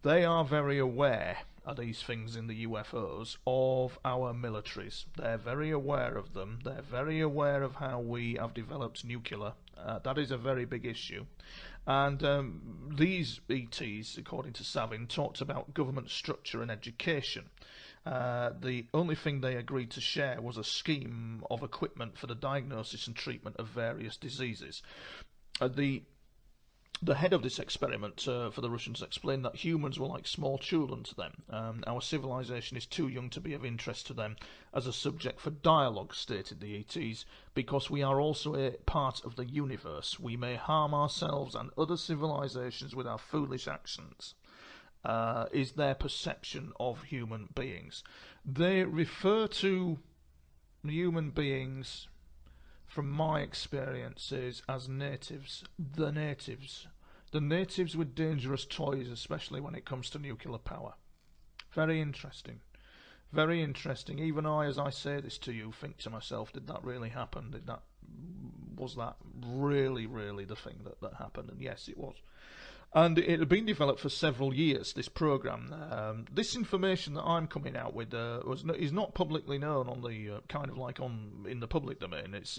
They are very aware of these things in the UFOs, of our militaries. They're very aware of them. They're very aware of how we have developed nuclear. That is a very big issue. And these ETs, according to Savin, talked about government structure and education. The only thing they agreed to share was a scheme of equipment for the diagnosis and treatment of various diseases. The head of this experiment for the Russians explained that humans were like small children to them. Our civilization is too young to be of interest to them as a subject for dialogue, stated the ETs, because we are also a part of the universe. We may harm ourselves and other civilizations with our foolish actions. Is their perception of human beings. They refer to human beings, from my experiences, as natives. The natives. The natives with dangerous toys, especially when it comes to nuclear power. Very interesting. Very interesting. Even I, as I say this to you, think to myself, did that really happen? Was that really the thing that happened? And yes, it was. And it had been developed for several years, this program. This information that I'm coming out with is not publicly known on the in the public domain. This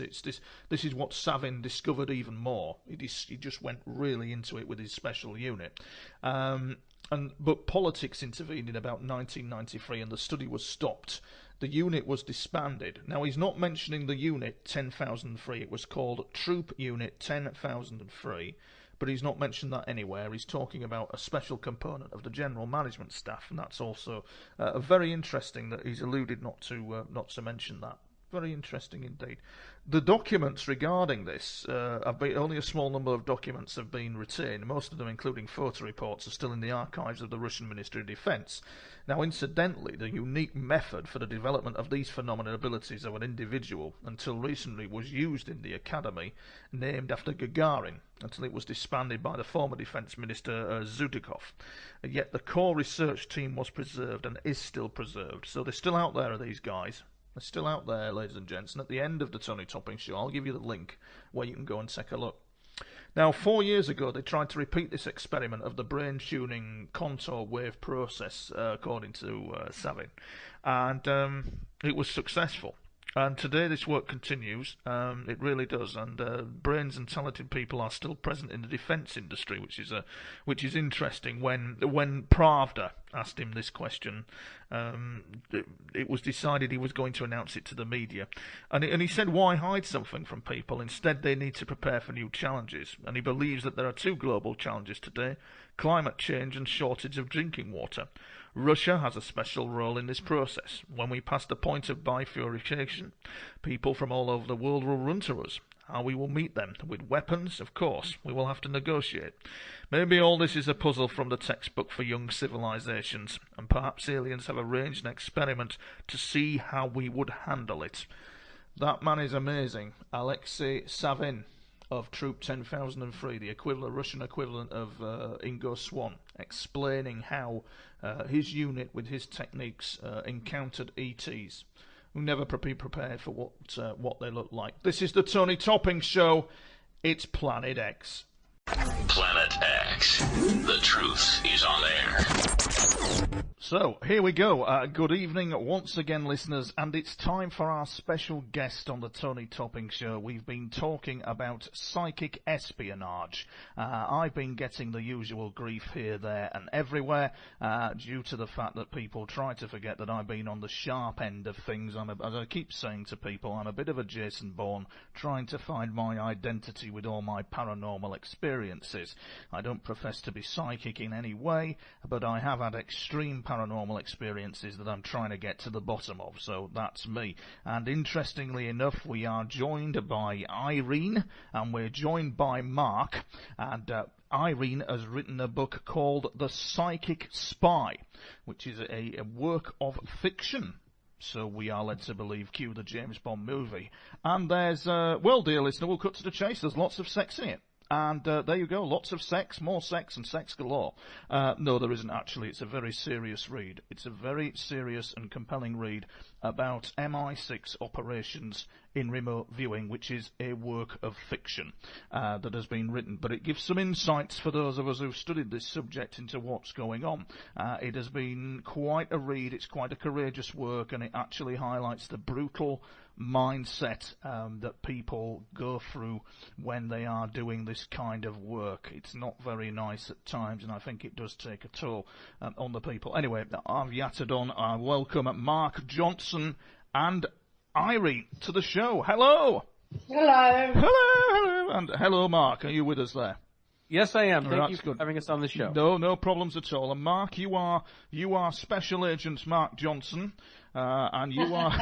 is what Savin discovered even more. He just went really into it with his special unit. But politics intervened in about 1993, and the study was stopped. The unit was disbanded. Now, he's not mentioning the unit 10,003. It was called Troop Unit 10,003. But he's not mentioned that anywhere. He's talking about a special component of the general management staff, and that's also very interesting that he's alluded not to mention that. Very interesting indeed. The documents regarding this, only a small number of documents have been retained. Most of them, including photo reports, are still in the archives of the Russian Ministry of Defense. Now, incidentally, the unique method for the development of these phenomenal abilities of an individual, until recently, was used in the academy, named after Gagarin, until it was disbanded by the former Defense Minister Zhukov. Yet the core research team was preserved and is still preserved. So they're still out there, are these guys. They're still out there, ladies and gents, and at the end of the Tony Topping Show, I'll give you the link where you can go and take a look. Now, 4 years ago, they tried to repeat this experiment of the brain-tuning contour wave process, according to Savin, and it was successful. And today this work continues, it really does, and brains and talented people are still present in the defence industry, which is interesting. When Pravda asked him this question, it was decided he was going to announce it to the media, and he said, why hide something from people? Instead, they need to prepare for new challenges, and he believes that there are two global challenges today: climate change and shortage of drinking water. Russia has a special role in this process. When we pass the point of bifurcation, people from all over the world will run to us. How we will meet them? With weapons? Of course. We will have to negotiate. Maybe all this is a puzzle from the textbook for young civilizations, and perhaps aliens have arranged an experiment to see how we would handle it. That man is amazing. Alexi Savin of Troop 10,003, the Russian equivalent of Ingo Swann, explaining how his unit, with his techniques, encountered ETs who never be prepared for what they look like. This is the Tony Topping Show. It's Planet X. Planet X. The truth is on air. So, here we go. Good evening once again, listeners, and it's time for our special guest on the Tony Topping Show. We've been talking about psychic espionage. I've been getting the usual grief here, there, and everywhere due to the fact that people try to forget that I've been on the sharp end of things. As I keep saying to people, I'm a bit of a Jason Bourne, trying to find my identity with all my paranormal experiences. I don't profess to be psychic in any way, but I have had extreme paranormal experiences that I'm trying to get to the bottom of, so that's me. And interestingly enough, we are joined by Irene, and we're joined by Mark, and Irene has written a book called The Psychic Spy, which is a work of fiction. So we are led to believe, cue the James Bond movie. And there's, well, dear listener, we'll cut to the chase, there's lots of sex in it. And there you go, lots of sex, more sex, and sex galore. No, there isn't actually. It's a very serious read. It's a very serious and compelling read about MI6 operations in remote viewing, which is a work of fiction that has been written. But it gives some insights for those of us who've studied this subject into what's going on. It has been quite a read. It's quite a courageous work, and it actually highlights the brutal mindset that people go through when they are doing this kind of work. It's not very nice at times, and I think it does take a toll on the people. Anyway, I've yattered on. I welcome Mark Johnson and Irene to the show. Hello. Hello. Hello. And hello, Mark. Are you with us there? Yes, I am. Thank you That's for having us on the show. No problems at all. And Mark, you are Special Agent Mark Johnson, and you are.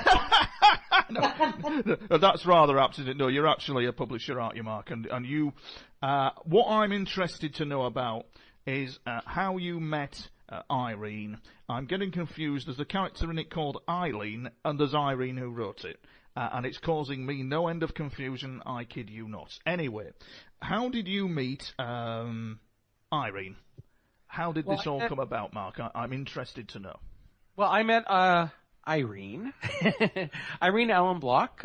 No, that's rather apt, isn't it? No, you're actually a publisher, aren't you, Mark? And you, what I'm interested to know about is how you met Irene. I'm getting confused. There's a character in it called Eileen, and there's Irene who wrote it. And it's causing me no end of confusion, I kid you not. Anyway, how did you meet Irene? How did this all come about, Mark? I'm interested to know. Well, I met Irene, Irene Allen Block,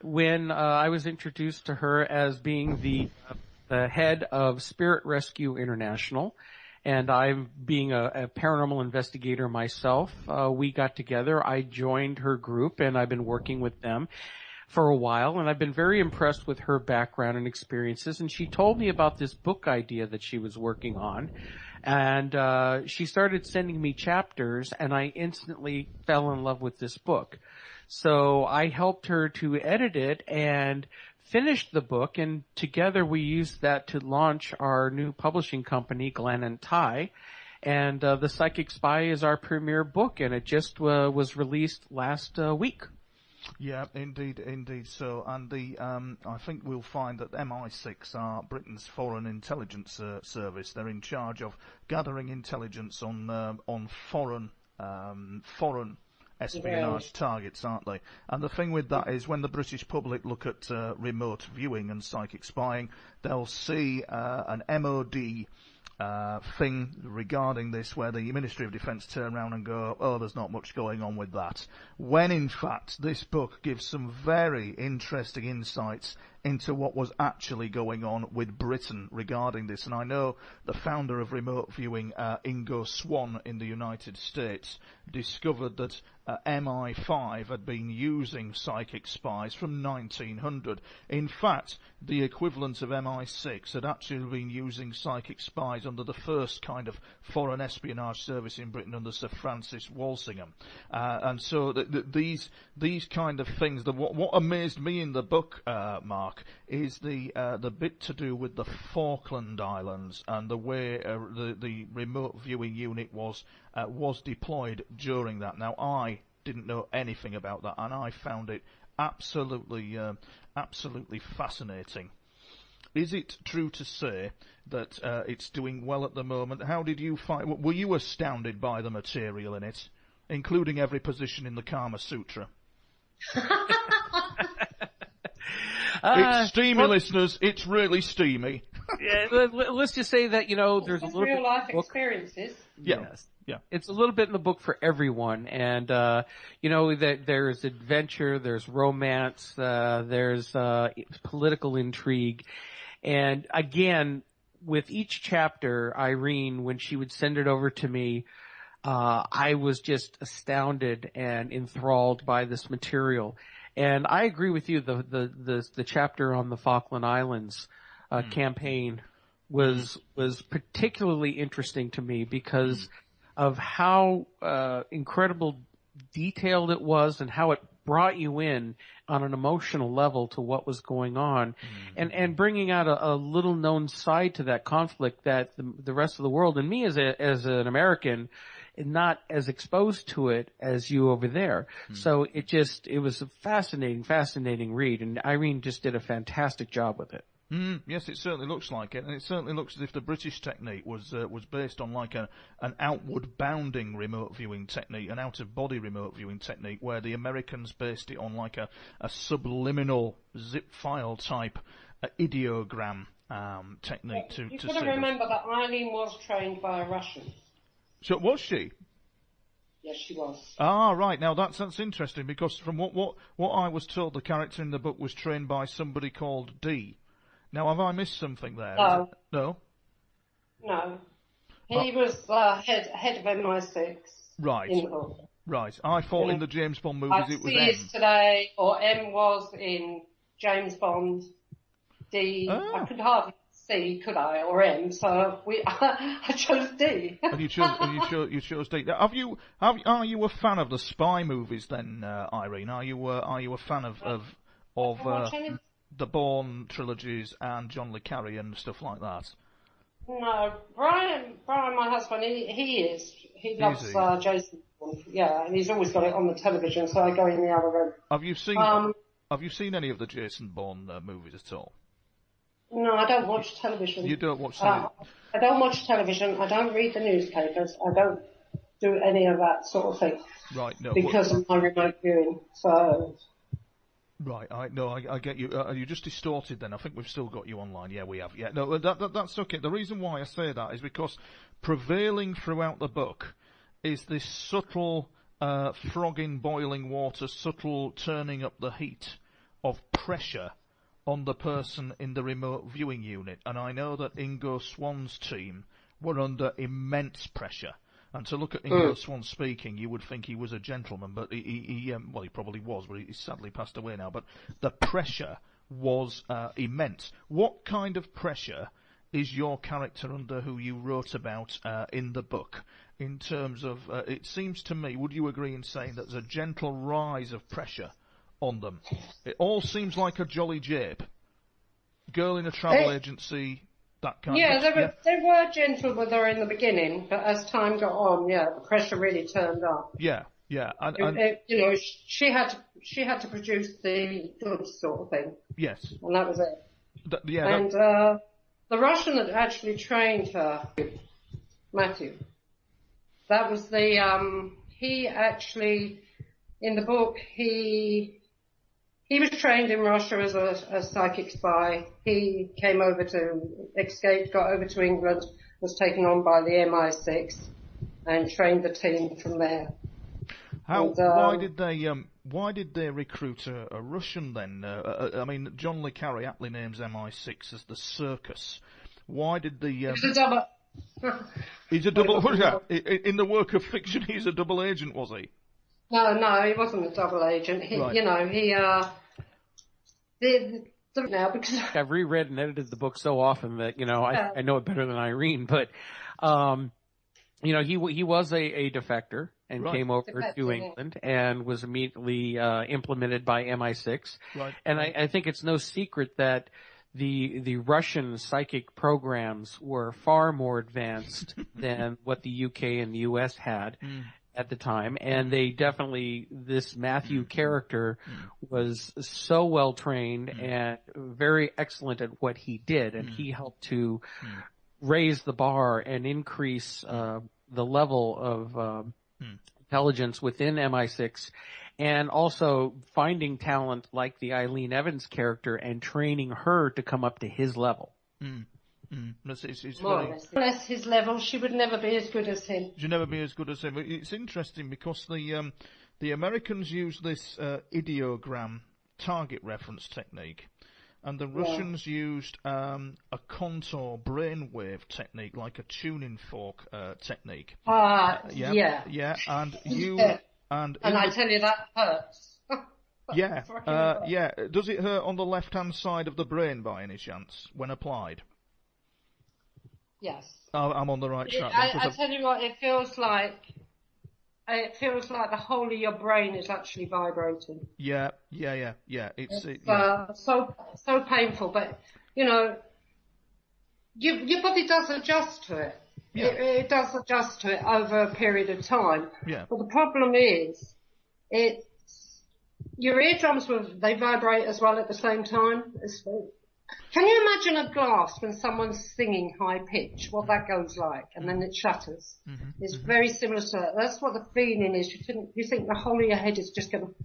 when I was introduced to her as being the head of Spirit Rescue International. And I'm being a paranormal investigator myself. We got together. I joined her group, and I've been working with them for a while. And I've been very impressed with her background and experiences. And she told me about this book idea that she was working on. And she started sending me chapters, and I instantly fell in love with this book. So I helped her to edit it and finished the book, and together we used that to launch our new publishing company, Glenn and Ty. And The Psychic Spy is our premier book, and it just was released last week. Yeah, indeed. So, and I think we'll find that MI6 are Britain's foreign intelligence service. They're in charge of gathering intelligence on foreign espionage targets, aren't they? And the thing with that is when the British public look at remote viewing and psychic spying, they'll see an MOD thing regarding this where the Ministry of Defence turn around and go, oh, there's not much going on with that. When in fact this book gives some very interesting insights into what was actually going on with Britain regarding this. And I know the founder of remote viewing, Ingo Swann in the United States, discovered that MI5 had been using psychic spies from 1900. In fact, the equivalent of MI6 had actually been using psychic spies under the first kind of foreign espionage service in Britain under Sir Francis Walsingham. And so these kind of things, what amazed me in the book, Mark, is the bit to do with the Falkland Islands and the way the remote viewing unit was deployed during that. Now, I didn't know anything about that, and I found it absolutely fascinating. Is it true to say that it's doing well at the moment? How did you find? Were you astounded by the material in it, including every position in the Kama Sutra? It's steamy, listeners. It's really steamy. Yeah, let's just say that, there's a little real bit life book. experiences. Yes. Yeah. It's a little bit in the book for everyone. And, that there's adventure, there's romance, there's political intrigue. And again, with each chapter, Irene, when she would send it over to me, I was just astounded and enthralled by this material. And I agree with you. The chapter on the Falkland Islands campaign was particularly interesting to me because of how incredible detailed it was and how it brought you in on an emotional level to what was going on, and bringing out a little known side to that conflict that the rest of the world and me as an American not as exposed to it as you over there. So it was a fascinating read, and Irene just did a fantastic job with it. Yes, it certainly looks like it, and it certainly looks as if the British technique was based on like an outward bounding remote viewing technique, an out of body remote viewing technique, where the Americans based it on like a subliminal zip file type ideogram technique. You've got to remember that Eileen was trained by a Russian. So was she? Yes, she was. Ah, right. Now that's interesting, because from what I was told, the character in the book was trained by somebody called D. Now, have I missed something there? No. No? No. He was head of MI6. Right. In the book. Right. I thought in the James Bond movies it was C M. is today, or M was in James Bond. D. I could hardly C, could I, or M? So I chose D. And you chose D. Now, are you a fan of the spy movies then, Irene? Are you a fan of the Bourne trilogies and John le Carre and stuff like that? No, Brian, my husband, he is. He loves Jason Bourne. Yeah, and he's always got it on the television, so I go in the other room. Have you seen any of the Jason Bourne movies at all? No, I don't watch television. You don't watch television? I don't watch television. I don't read the newspapers. I don't do any of that sort of thing. Right, no. Because of my remote viewing, so... Right, I get you. Are you just distorted then? I think we've still got you online. Yeah, we have. Yeah, no, that's okay. The reason why I say that is because prevailing throughout the book is this subtle frog in boiling water, subtle turning up the heat of pressure on the person in the remote viewing unit. And I know that Ingo Swan's team were under immense pressure. And to look at Ingo Swan speaking, you would think he was a gentleman, but he probably was, but he's sadly passed away now. But the pressure was immense. What kind of pressure is your character under, who you wrote about in the book? In terms of, it seems to me, would you agree in saying that there's a gentle rise of pressure on them? It all seems like a jolly jape. Girl in a travel agency... They were gentle with her in the beginning, but as time got on, the pressure really turned up. Yeah. And she had to produce the goods, sort of thing. Yes. And that was it. The Russian that actually trained her, Matthew, that was he actually, in the book, he was trained in Russia as a psychic spy. He came over got over to England, was taken on by the MI6, and trained the team from there. Why did they recruit a Russian then? I mean, John le Carre aptly names MI6 as the circus. Why did the... He's a double... He's a double... In the work of fiction, he's a double agent, was he? No, he wasn't a double agent. Now, because I've reread and edited the book so often that I know it better than Irene. But he was a defector and came over to England and was immediately implemented by MI6. Right. And I think it's no secret that the Russian psychic programs were far more advanced than what the UK and the US had. At the time, and they definitely, this Matthew character was so well trained and very excellent at what he did, and he helped to raise the bar and increase the level of intelligence within MI6, and also finding talent like the Eileen Evans character and training her to come up to his level. It's more or less his level. She would never be as good as him. She'd never be as good as him. It's interesting because the Americans use this ideogram target reference technique, and the Russians used a contour brainwave technique, like a tuning fork technique. Yeah. And you and I tell you, that hurts. Yeah. Does it hurt on the left-hand side of the brain by any chance when applied? Yes. I'm on the right track. I tell you what, it feels like the whole of your brain is actually vibrating. Yeah. It's so painful, but your body does adjust to it. Yeah. It does adjust to it over a period of time. Yeah. But the problem is, your eardrums they vibrate as well at the same time. Can you imagine a glass when someone's singing high pitch, what that goes like, and then it shatters? It's very similar to that. That's what the feeling is. You think the whole of your head is just going to...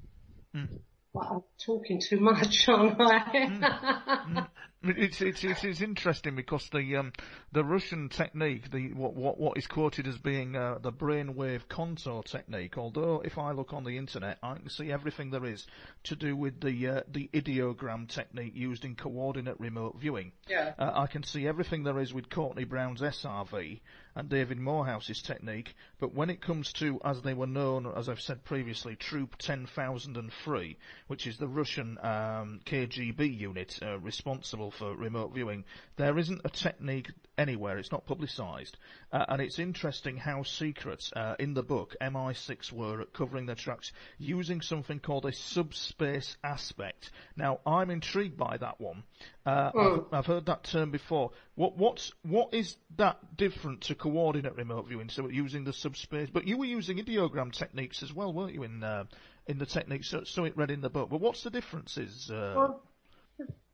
Well, I'm talking too much, aren't I? It's interesting because the Russian technique, what is quoted as being the brainwave contour technique. Although if I look on the internet, I can see everything there is to do with the ideogram technique used in coordinate remote viewing. Yeah. I can see everything there is with Courtney Brown's SRV and David Morehouse's technique. But when it comes to, as they were known, as I've said previously, Troop 10,003, which is the Russian KGB unit responsible for remote viewing, there isn't a technique anywhere. It's not publicised. And it's interesting how secret, in the book, MI6 were at covering their tracks using something called a subspace aspect. Now, I'm intrigued by that one. I've heard that term before. What is that different to coordinate remote viewing? So using the subspace, but you were using ideogram techniques as well, weren't you, in the techniques? So it read in the book. But what's the differences?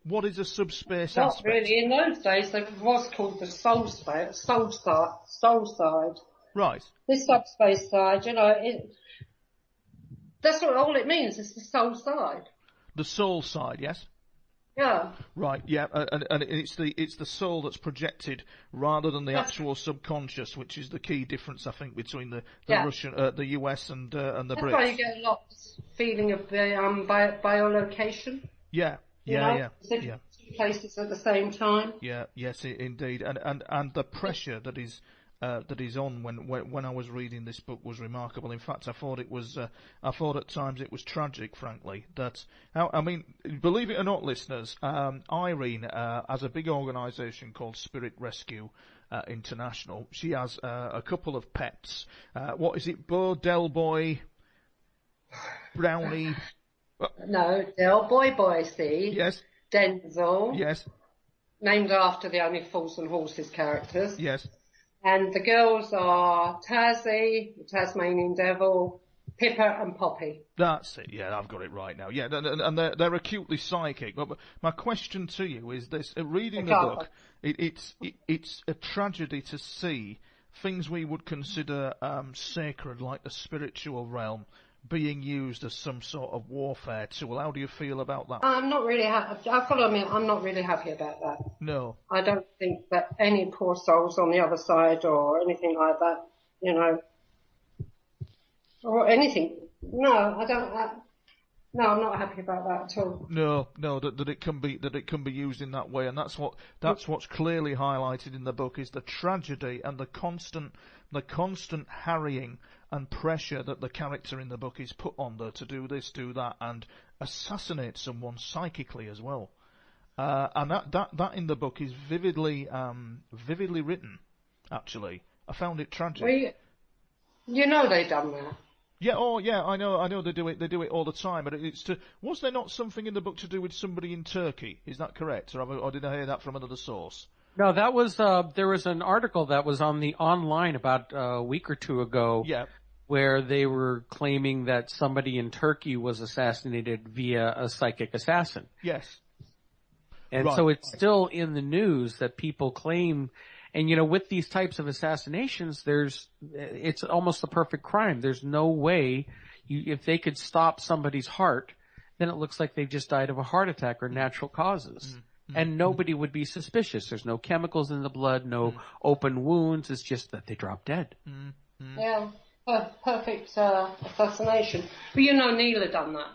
What is a subspace aspect? Not really. In those days, it was called the soul side. Right. This subspace side, that's what all it means. It's the soul side. The soul side, yes. Yeah. Right. Yeah. And it's the soul that's projected rather than the actual subconscious, which is the key difference, I think, between the Russian, the US and the Brits. That's why you get a lot of feeling of biolocation. Yeah. Yeah. Two places at the same time. Yeah, yes, indeed, and the pressure that is on when I was reading this book was remarkable. In fact, I thought at times it was tragic, frankly. That I mean, believe it or not, listeners, Irene has a big organisation called Spirit Rescue International. She has a couple of pets. What is it? Bo, Del Boy, Brownie. No, Del Boy, see? Yes. Denzel. Yes. Named after the Only Fools and Horses characters. Yes. And the girls are Tazzy, the Tasmanian Devil, Pippa and Poppy. That's it, yeah, I've got it right now. Yeah, and they're acutely psychic. But my question to you is this, reading the book, it's a tragedy to see things we would consider sacred, like the spiritual realm, being used as some sort of warfare tool. How do you feel about that? I'm not really happy. I've got to admit, I'm not really happy about that. No. I don't think that any poor souls on the other side or anything like that, or anything. No, I don't. No, I'm not happy about that at all. No, that it can be used in that way, and that's what's clearly highlighted in the book is the tragedy and the constant harrying and pressure that the character in the book is put under to do this, do that, and assassinate someone psychically as well. And that in the book is vividly written. Actually, I found it tragic. Well, they've done that. Yeah, I know they do it all the time, but was there not something in the book to do with somebody in Turkey? Is that correct? Or did I hear that from another source? No, that was, there was an article that was on the online about a week or two ago. Yeah. Where they were claiming that somebody in Turkey was assassinated via a psychic assassin. Yes. And so it's still in the news that people claim. And, with these types of assassinations, it's almost a perfect crime. There's no way if they could stop somebody's heart, then it looks like they've just died of a heart attack or natural causes. Mm-hmm. And nobody would be suspicious. There's no chemicals in the blood, no open wounds. It's just that they drop dead. Mm-hmm. Yeah, perfect assassination. But Neela done that.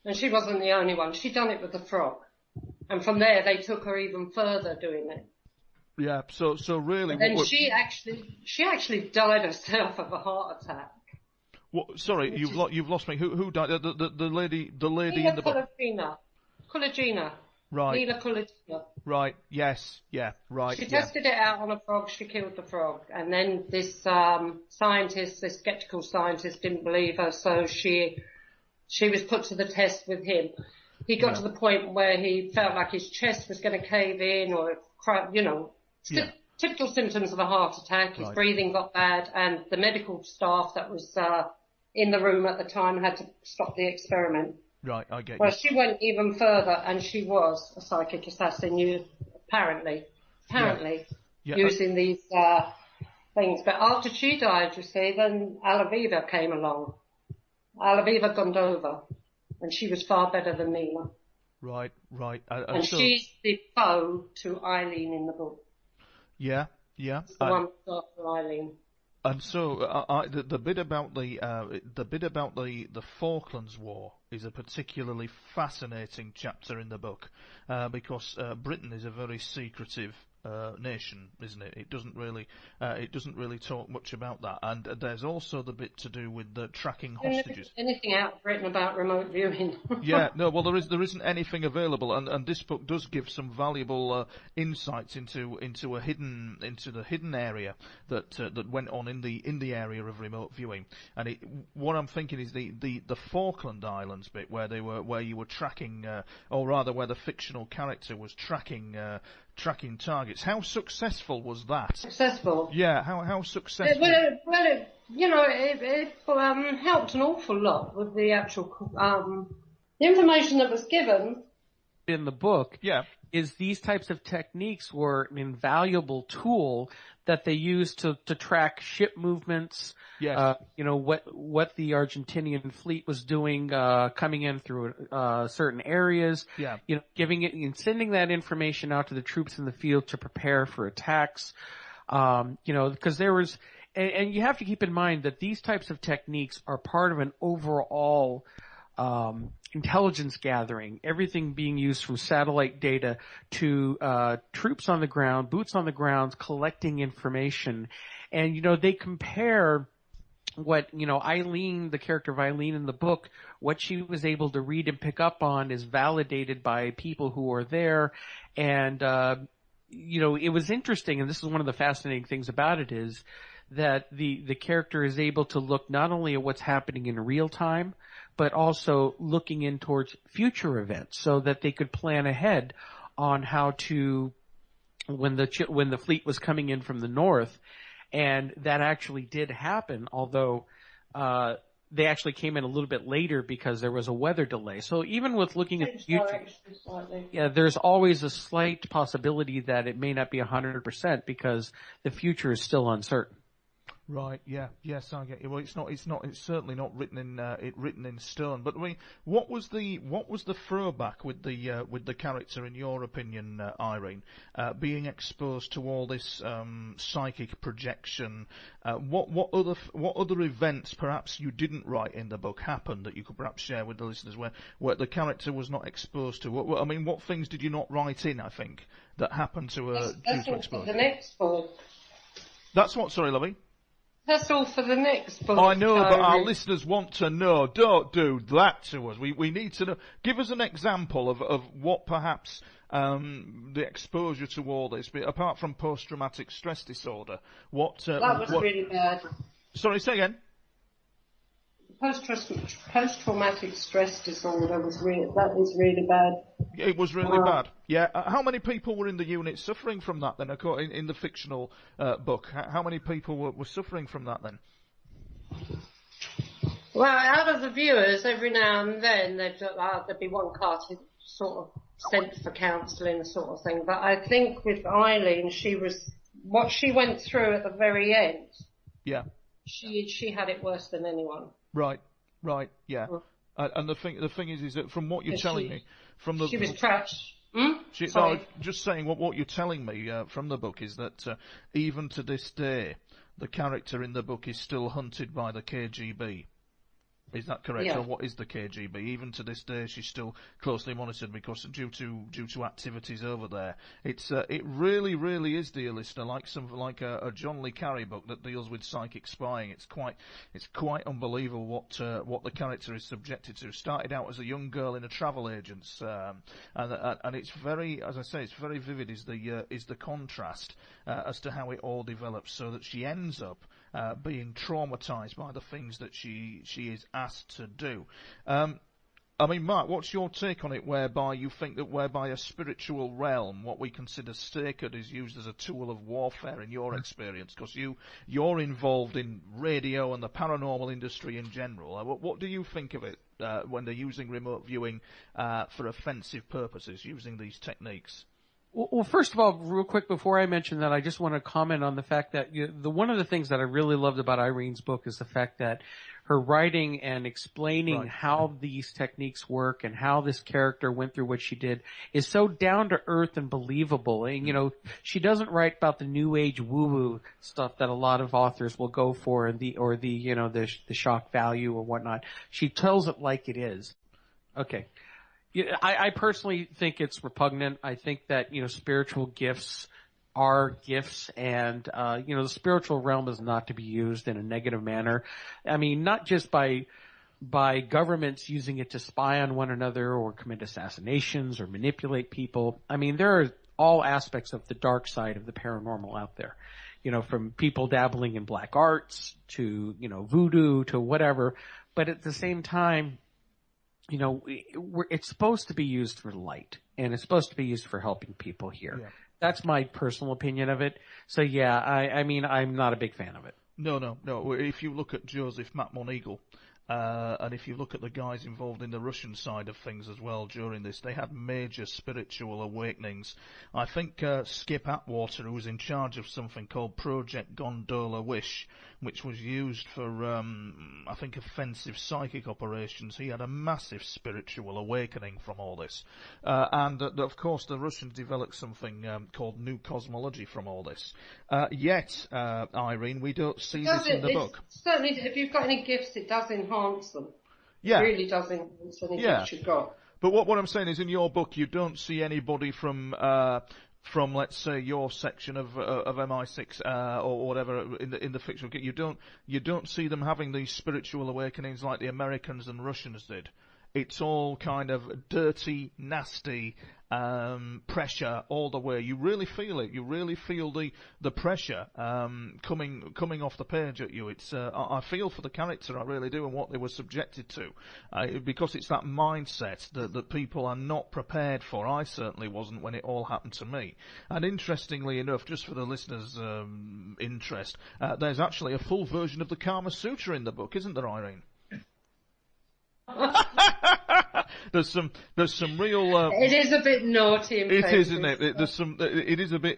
And she wasn't the only one. She done it with the frog. And from there, they took her even further doing it. Yeah, so really... And then she actually died herself of a heart attack. Sorry, you've lost me. Who died? The lady in the book? Kulagina. Right. Neela Kulagina. Right. Yes. Yeah. Right. She tested it out on a frog. She killed the frog, and then this scientist, this skeptical scientist, didn't believe her, so she was put to the test with him. He got to the point where he felt like his chest was going to cave in, or typical symptoms of a heart attack. His breathing got bad, and the medical staff that was in the room at the time had to stop the experiment. Right, I get you. Well, she went even further, and she was a psychic assassin, apparently, using these things. But after she died, you see, then Alaviva came along. Alaviva Gondova, and she was far better than Neela. Right. And so, she's the foe to Eileen in the book. Yeah. It's the one that's after Eileen. And so, the bit about the Falklands War is a particularly fascinating chapter in the book, because Britain is a very secretive nation, isn't it? It doesn't really talk much about that. And there's also the bit to do with the tracking hostages. Anything out of Britain about remote viewing? Yeah, no. Well, there isn't anything available, and this book does give some valuable insights into the hidden area that went on in the area of remote viewing. And what I'm thinking is the Falkland Islands bit where you were tracking, or rather where the fictional character was tracking targets. How successful was that? Successful. Yeah, how successful? It helped an awful lot with the actual the information that was given in the book. Yeah. Is these types of techniques were an invaluable tool that they used to track ship movements. Yes. What the Argentinian fleet was doing, coming in through certain areas. Yeah. Giving it and sending that information out to the troops in the field to prepare for attacks. Because there was, and you have to keep in mind that these types of techniques are part of an overall intelligence gathering, everything being used from satellite data to troops on the ground, boots on the ground, collecting information. And, they compare what, Eileen, the character of Eileen in the book, what she was able to read and pick up on is validated by people who are there. And, it was interesting, and this is one of the fascinating things about it is that the character is able to look not only at what's happening in real time, but also looking in towards future events so that they could plan ahead on how to, when the fleet was coming in from the north, and that actually did happen, although, they actually came in a little bit later because there was a weather delay. So even with looking at the future, there's always a slight possibility that it may not be 100% because the future is still uncertain. Right. Yeah. Yes, I get you. Well, it's certainly not written in stone. But I mean, what was the throwback with the character in your opinion, Irene, being exposed to all this psychic projection? What other events perhaps you didn't write in the book happened that you could perhaps share with the listeners where the character was not exposed to? What things did you not write in? I think that happened to her due to exposure. The next book. That's what. Sorry, Lovey. That's all for the next book. I know, but our listeners want to know. Don't do that to us. We need to know. Give us an example of what perhaps the exposure to all this, apart from post-traumatic stress disorder. That was really bad. Sorry, say again. Post-traumatic stress disorder was really bad. It was really bad. Yeah. How many people were in the unit suffering from that then? In the fictional book, how many people were suffering from that then? Well, out of the viewers, every now and then there'd be one carty sort of sent for counselling sort of thing. But I think with Eileen, what she went through at the very end. Yeah. She had it worse than anyone. Right, yeah. And the thing is that from what you're telling me, she was trashed. No, just saying what you're telling me from the book is that even to this day, the character in the book is still hunted by the KGB. Is that correct? Yeah. Or what is the KGB? Even to this day, she's still closely monitored because due to activities over there. It really is, dear listener, like a John le Carré book that deals with psychic spying. It's quite unbelievable what the character is subjected to. Started out as a young girl in a travel agent's, and it's very, as I say, it's very vivid. Is the contrast as to how it all develops, so that she ends up being traumatized by the things that she is asked to do. I mean, Mark, what's your take on it, whereby you think that whereby a spiritual realm, what we consider sacred, is used as a tool of warfare in your experience? Because you're involved in radio and the paranormal industry in general. What do you think of it when they're using remote viewing for offensive purposes, using these techniques? Well, first of all, real quick before I mention that, I just want to comment on the fact that one of the things that I really loved about Irene's book is the fact that her writing and explaining how these techniques work and how this character went through what she did is so down to earth and believable. And, she doesn't write about the new age woo-woo stuff that a lot of authors will go for and the shock value or whatnot. She tells it like it is. Okay. Yeah, I personally think it's repugnant. I think that, spiritual gifts are gifts and, the spiritual realm is not to be used in a negative manner. I mean, not just by governments using it to spy on one another or commit assassinations or manipulate people. I mean, there are all aspects of the dark side of the paranormal out there. From people dabbling in black arts to, voodoo to whatever. But at the same time, it's supposed to be used for light, and it's supposed to be used for helping people here. Yeah. That's my personal opinion of it. So yeah, I mean, I'm not a big fan of it. No. If you look at Joseph Matt-Moneagle, and if you look at the guys involved in the Russian side of things as well during this, they had major spiritual awakenings. I think Skip Atwater, who was in charge of something called Project Gondola Wish, which was used for, I think, offensive psychic operations, he had a massive spiritual awakening from all this. And of course, the Russians developed something called New Cosmology from all this. Yet, Irene, we don't see this in the book. Certainly, if you've got any gifts, it does enhance them. Yeah. It really does enhance any gifts you've got. But what I'm saying is, in your book, you don't see anybody from let's say your section of MI6 or whatever in the fictional. You don't see them having these spiritual awakenings like the Americans and Russians did. It's all kind of dirty, nasty pressure all the way. You really feel it. You really feel the pressure coming off the page at you. It's I feel for the character, I really do, and what they were subjected to, because it's that mindset that people are not prepared for. I certainly wasn't when it all happened to me. And interestingly enough, just for the listeners' interest, there's actually a full version of the Kama Sutra in the book, isn't there, Irene? There's some real. It is a bit naughty in places. It is, isn't it?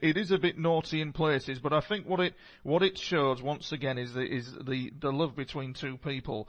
It is a bit naughty in places. But I think what it shows once again is the love between two people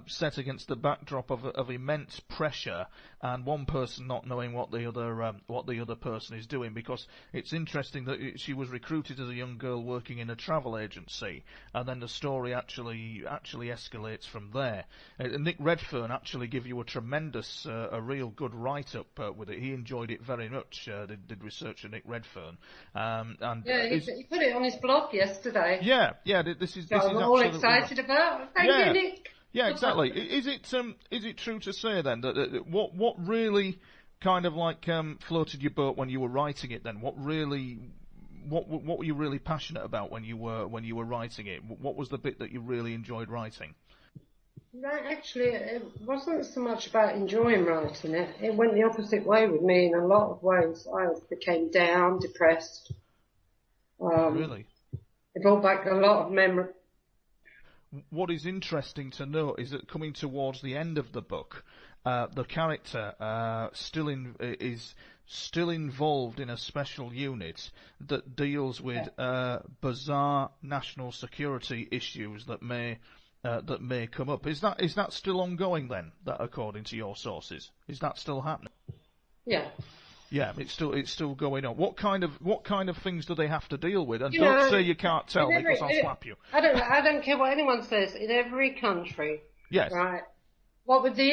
set against the backdrop of immense pressure and one person not knowing what the other person is doing. Because it's interesting that she was recruited as a young girl working in a travel agency, and then the story actually escalates from there. Nick Redfern actually give you a tremendous, a real good write-up with it. He enjoyed it very much. Did research on Nick Redfern, and he put it on his blog yesterday. Yeah. This is all excited about. Thank you, Nick. Yeah, exactly. Is it true to say then that what really kind of like floated your boat when you were writing it? Then what were you really passionate about when you were writing it? What was the bit that you really enjoyed writing? Actually, it wasn't so much about enjoying writing it. It went the opposite way with me in a lot of ways. I became down, depressed. Really? It brought back a lot of memory. What is interesting to note is that coming towards the end of the book, the character is still involved in a special unit that deals with bizarre national security issues that may come up. Is that still ongoing then? That, according to your sources, is that still happening? Yeah. Yeah, it's still going on. What kind of things do they have to deal with? And don't say you can't tell because I'll slap you. I don't care what anyone says. In every country, yes, right. What with the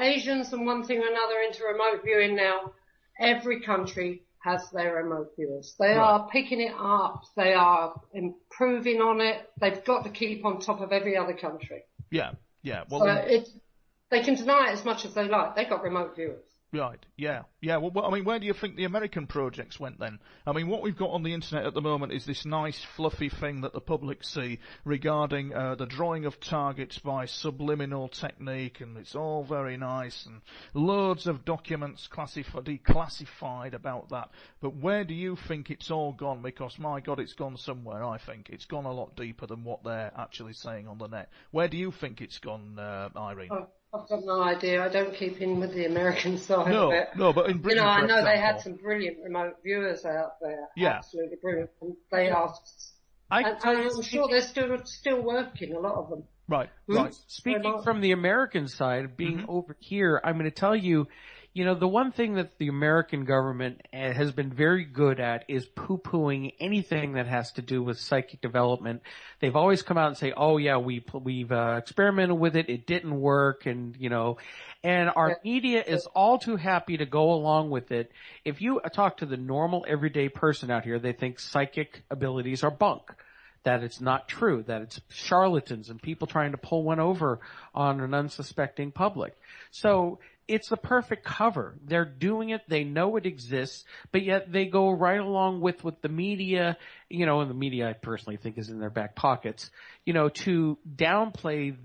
Asians and one thing or another into remote viewing now, every country has their remote viewers. They are picking it up. They are improving on it. They've got to keep on top of every other country. Yeah. Well, so they can deny it as much as they like. They've got remote viewers. Right, yeah. Well, I mean, where do you think the American projects went then? I mean, what we've got on the internet at the moment is this nice, fluffy thing that the public see regarding the drawing of targets by subliminal technique, and it's all very nice, and loads of documents declassified about that. But where do you think it's all gone? Because, my God, it's gone somewhere, I think. It's gone a lot deeper than what they're actually saying on the net. Where do you think it's gone, Irene? I've got no idea. I don't keep in with the American side of it. No, but in Britain, I for know they had example, some brilliant remote viewers out there. Yeah. Absolutely brilliant. And they asked. I'm sure they're still working, a lot of them. Right. Speaking from the American side, being over here, I'm going to tell you, the one thing that the American government has been very good at is poo-pooing anything that has to do with psychic development. They've always come out and say, oh yeah, we've experimented with it, it didn't work, and our media is all too happy to go along with it. If you talk to the normal everyday person out here, they think psychic abilities are bunk, that it's not true, that it's charlatans and people trying to pull one over on an unsuspecting public. So it's the perfect cover. They're doing it, they know it exists, but yet they go right along with what the media, and the media I personally think is in their back pockets, to downplay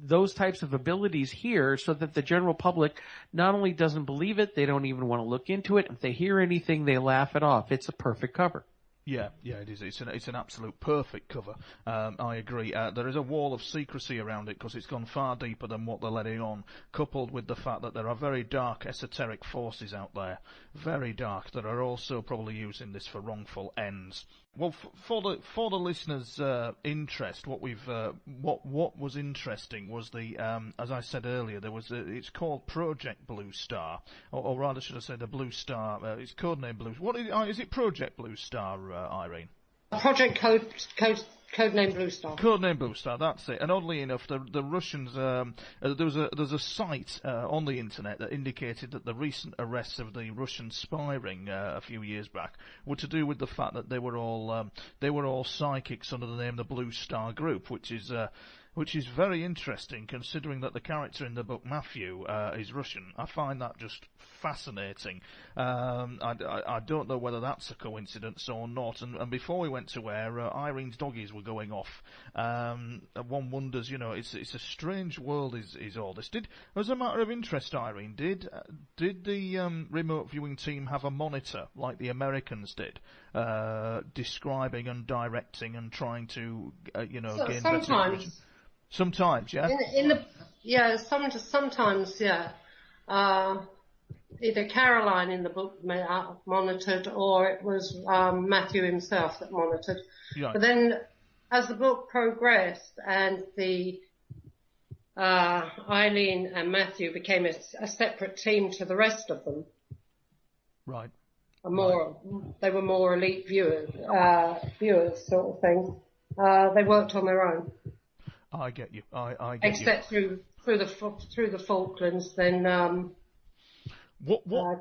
those types of abilities here so that the general public not only doesn't believe it, they don't even want to look into it. If they hear anything, they laugh it off. It's a perfect cover. Yeah, it is. It's an absolute perfect cover. I agree. There is a wall of secrecy around it because it's gone far deeper than what they're letting on, coupled with the fact that there are very dark esoteric forces out there, very dark, that are also probably using this for wrongful ends. Well, for the listeners' interest, what was interesting was the as I said earlier, it's called Project Blue Star, or rather should I say the Blue Star? It's codename Blue. What is it? Project Blue Star, Irene? Project Codename Blue Star. Codename Blue Star, that's it. And oddly enough, the Russians, there's a site on the internet that indicated that the recent arrests of the Russian spy ring a few years back were to do with the fact that they were all psychics under the name the Blue Star Group, which is very interesting considering that the character in the book Matthew is Russian. I find that just fascinating. I don't know whether that's a coincidence or not. And before we went to air, Irene's doggies were going off. One wonders, it's a strange world is all this. As a matter of interest, Irene, did the remote viewing team have a monitor like the Americans did, describing and directing and trying to gain better information? Sometimes, yeah. Sometimes, yeah. Either Caroline in the book monitored, or it was Matthew himself that monitored. Right. But then, as the book progressed and the Eileen and Matthew became a separate team to the rest of them. Right. They were more elite viewers sort of thing. They worked on their own. I get you. I get Except you. through the Falklands, then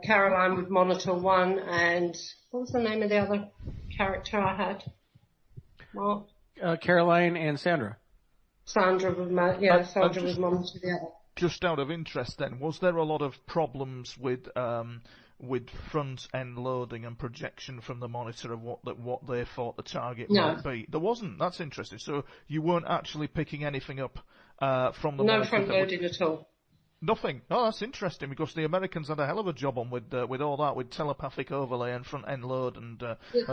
Caroline would monitor one, and what was the name of the other character I had? Mark? Caroline and Sandra. Sandra was monitor the other. Just out of interest, then, was there a lot of problems with front-end loading and projection from the monitor of what they thought the target might be? There wasn't. That's interesting. So you weren't actually picking anything up from the monitor? No front loading at all. Nothing. Oh, that's interesting, because the Americans had a hell of a job on with all that, with telepathic overlay and front-end load and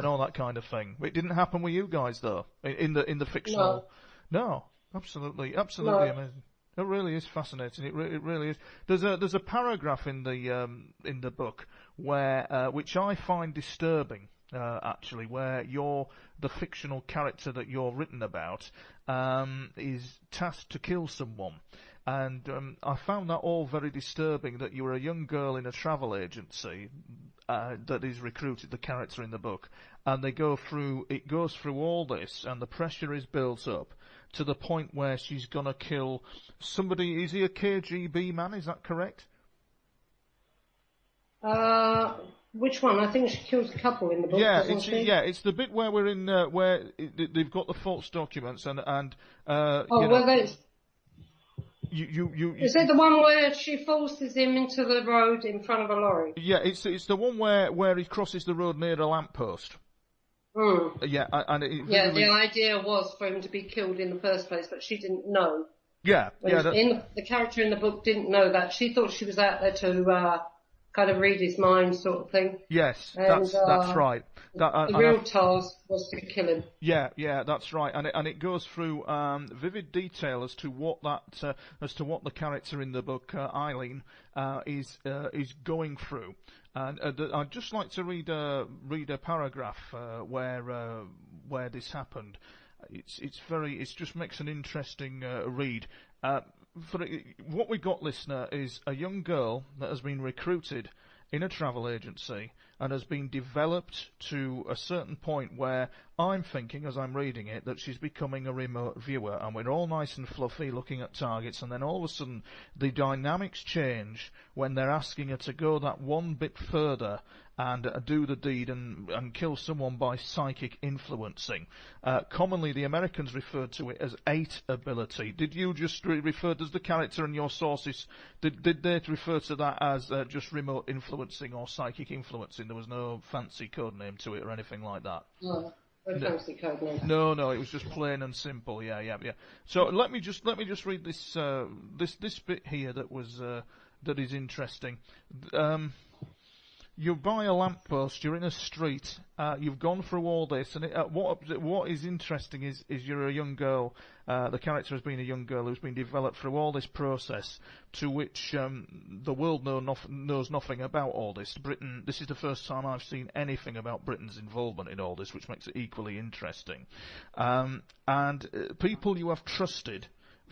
all that kind of thing. It didn't happen with you guys though, in the fictional. No, absolutely amazing. It really is fascinating. It really is. There's a paragraph in the book where which I find disturbing, actually, where the fictional character that you're written about is tasked to kill someone. And I found that all very disturbing, that you were a young girl in a travel agency that is recruited, the character in the book, and it goes through all this, and the pressure is built up to the point where she's going to kill somebody. Is he a KGB man? Is that correct? Which one? I think she kills a couple in the book. It's the bit where we're in where they've got the false documents and Is it the one where she forces him into the road in front of a lorry? Yeah, it's the one where he crosses the road near a lamppost. Mm. Yeah, the idea was for him to be killed in the first place, but she didn't know. Yeah, the character in the book didn't know that. She thought she was out there kind of read his mind sort of thing. Yes, And, that's right. The real task was to kill him. Yeah, that's right, and it goes through vivid detail as to what the character in the book, Eileen, is going through. And I'd just like to read a paragraph where this happened. It just makes an interesting read. What we got, listener, is a young girl that has been recruited in a travel agency and has been developed to a certain point where I'm thinking, as I'm reading it, that she's becoming a remote viewer, and we're all nice and fluffy looking at targets, and then all of a sudden the dynamics change when they're asking her to go that one bit further and do the deed and kill someone by psychic influencing. Commonly the Americans referred to it as 8 ability. Did you just refer, does the character in your sources, did they refer to that as just remote influencing or psychic influencing? There was no fancy code name to it or anything like that? No. Fancy code name. No, it was just plain and simple. Yeah. So let me just read this bit here that is interesting. You're by a lamppost, you're in a street, you've gone through all this, and what is interesting is you're a young girl, the character has been a young girl who's been developed through all this process, to which the world knows nothing about all this. Britain, this is the first time I've seen anything about Britain's involvement in all this, which makes it equally interesting. And people you have trusted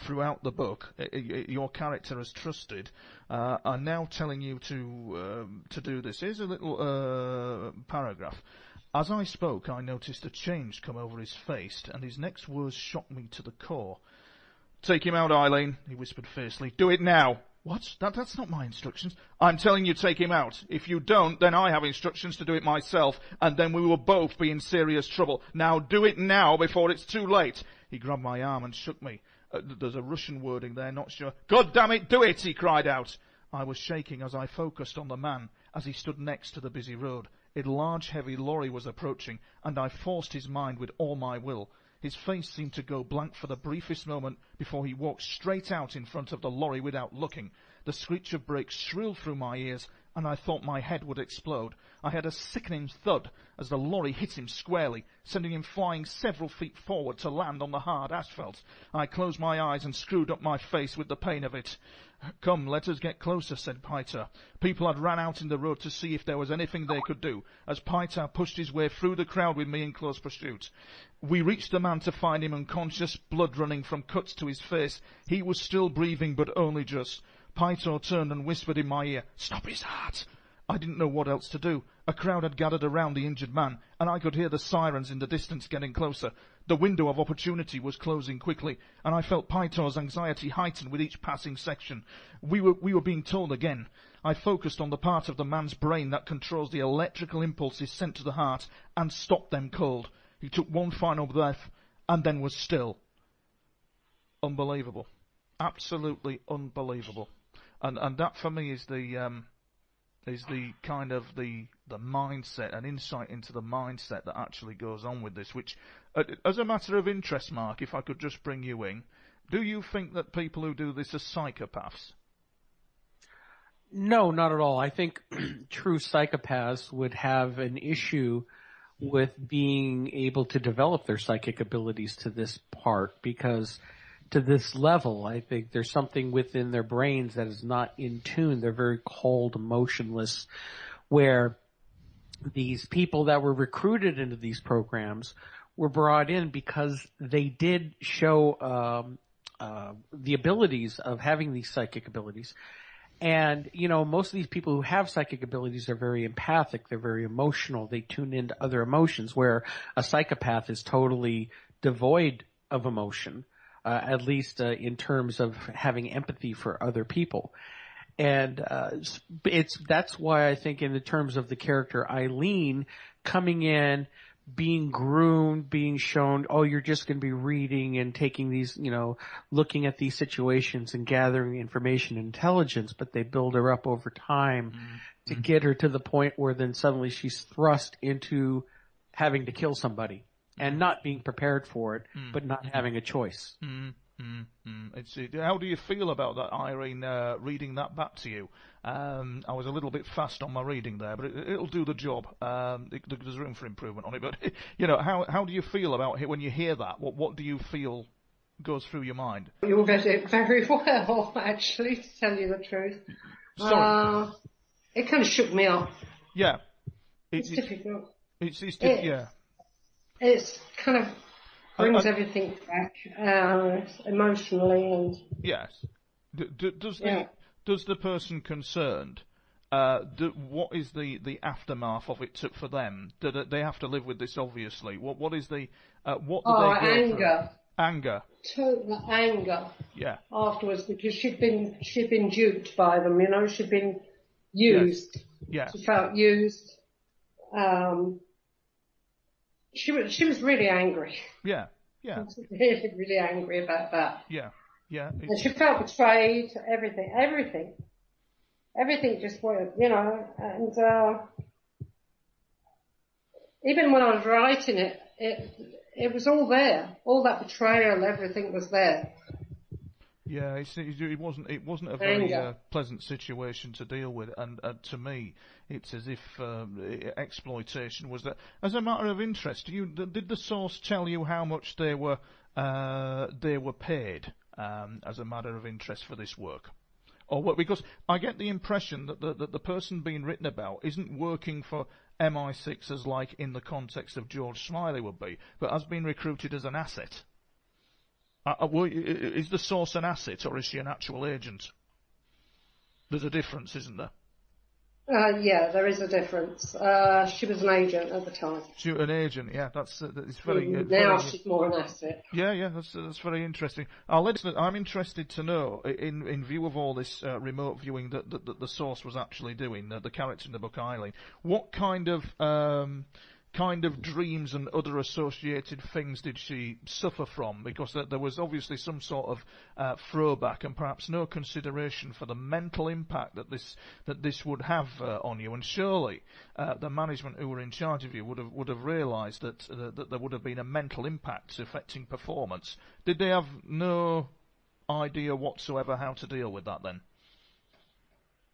throughout the book, your character has trusted, are now telling you to do this. Here's a little paragraph. As I spoke, I noticed a change come over his face, and his next words shocked me to the core. Take him out, Eileen, he whispered fiercely. Do it now. What? That's not my instructions. I'm telling you, take him out. If you don't, then I have instructions to do it myself, and then we will both be in serious trouble. Now do it now before it's too late. He grabbed my arm and shook me. There's a Russian wording there, not sure. God damn it, do it, he cried out. I was shaking as I focused on the man as he stood next to the busy road. A large, heavy lorry was approaching, and I forced his mind with all my will. His face seemed to go blank for the briefest moment before he walked straight out in front of the lorry without looking. The screech of brakes shrilled through my ears, and I thought my head would explode. I had a sickening thud as the lorry hit him squarely, sending him flying several feet forward to land on the hard asphalt. I closed my eyes and screwed up my face with the pain of it. Come, let us get closer, said Piter. People had ran out in the road to see if there was anything they could do, as Piter pushed his way through the crowd with me in close pursuit. We reached the man to find him unconscious, blood running from cuts to his face. He was still breathing, but only just. Piter turned and whispered in my ear, "Stop his heart!" I didn't know what else to do. A crowd had gathered around the injured man, and I could hear the sirens in the distance getting closer. The window of opportunity was closing quickly, and I felt Piter's anxiety heighten with each passing section. We were being told again. I focused on the part of the man's brain that controls the electrical impulses sent to the heart, and stopped them cold. He took one final breath, and then was still. Unbelievable. Absolutely unbelievable. And that for me is the kind of the mindset, an insight into the mindset that actually goes on with this, which, as a matter of interest, Mark, if I could just bring you in, do you think that people who do this are psychopaths? No, not at all. I think true psychopaths would have an issue with being able to develop their psychic abilities to this part, because to this level, I think there's something within their brains that is not in tune. They're very cold, motionless, where these people that were recruited into these programs were brought in because they did show the abilities of having these psychic abilities. And, you know, most of these people who have psychic abilities are very empathic. They're very emotional. They tune into other emotions, where a psychopath is totally devoid of emotion. At least in terms of having empathy for other people. And that's why I think in the terms of the character Eileen coming in, being groomed, being shown, oh, you're just going to be reading and taking these, you know, looking at these situations and gathering information and intelligence, but they build her up over time to get her to the point where then suddenly she's thrust into having to kill somebody. And not being prepared for it, but not having a choice. How do you feel about that, Irene, reading that back to you? I was a little bit fast on my reading there, but it'll do the job. There's room for improvement on it, but how do you feel about it when you hear that? What do you feel goes through your mind? You read it very well, actually, to tell you the truth. Sorry. It kind of shook me up. Yeah. It's difficult. Yeah. It's kind of brings everything back emotionally and. Yes. Does the person concerned? What is the aftermath of it for them? Do they have to live with this? Obviously. What is the what do they go anger. Through? Anger. Total anger. Yeah. Afterwards, because she'd been duped by them. She'd been used. Yes. She felt used. She was really angry. Yeah. Yeah. She was really, really angry about that. Yeah. Yeah. And she felt betrayed. Everything just went. And even when I was writing it, it was all there. All that betrayal, everything was there. Yeah, it wasn't a very pleasant situation to deal with, and to me, it's as if exploitation was that. As a matter of interest, did the source tell you how much they were paid as a matter of interest for this work? Or what? Because I get the impression that the person being written about isn't working for MI6 as like in the context of George Smiley would be, but has been recruited as an asset. Is the source an asset or is she an actual agent? There's a difference, isn't there? Yeah, there is a difference. She was an agent at the time. She was an agent, yeah. That's very. Now she's more an asset. Yeah, that's very interesting. I'm interested to know, in view of all this remote viewing that the source was actually doing, the character in the book Eileen, what kind of dreams and other associated things did she suffer from? Because there was obviously some sort of throwback and perhaps no consideration for the mental impact that this would have on you. And surely the management who were in charge of you would have realised that there would have been a mental impact affecting performance. Did they have no idea whatsoever how to deal with that then?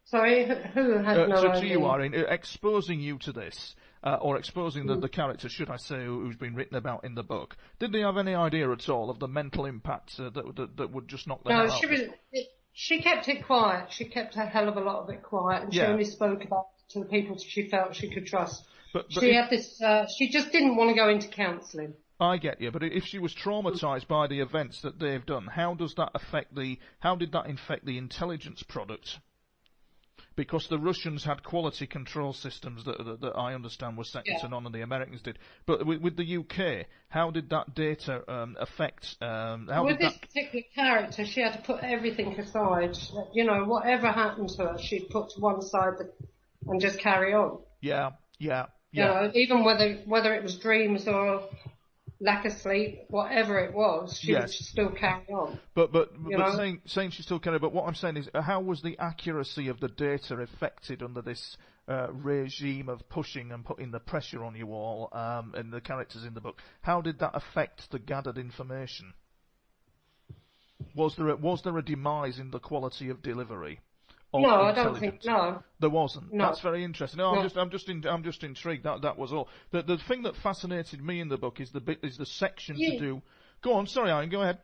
Sorry, who had no idea? To you, Irene, exposing you to this, or exposing the character, should I say, who's been written about in the book, did they have any idea at all of the mental impact that would just knock them out? No, she kept it quiet. She kept a hell of a lot of it quiet, and she only spoke about it to the people she felt she could trust. But she just didn't want to go into counselling. I get you, but if she was traumatised by the events that they've done, how did that infect the intelligence product? Because the Russians had quality control systems that I understand were second to none, and the Americans did. But with the UK, how did that data affect? With this particular character, she had to put everything aside. Whatever happened to her, she'd put to one side and just carry on. Yeah. Even whether it was dreams or lack of sleep, whatever it was, she would still carry on. But saying she still carried on. But what I'm saying is, how was the accuracy of the data affected under this regime of pushing and putting the pressure on you all and the characters in the book? How did that affect the gathered information? Was there a demise in the quality of delivery? No, I don't think no. There wasn't. No. That's very interesting. No, I'm just intrigued. That was all. The thing that fascinated me in the book is the section to do. Go on, sorry, Ian, go ahead.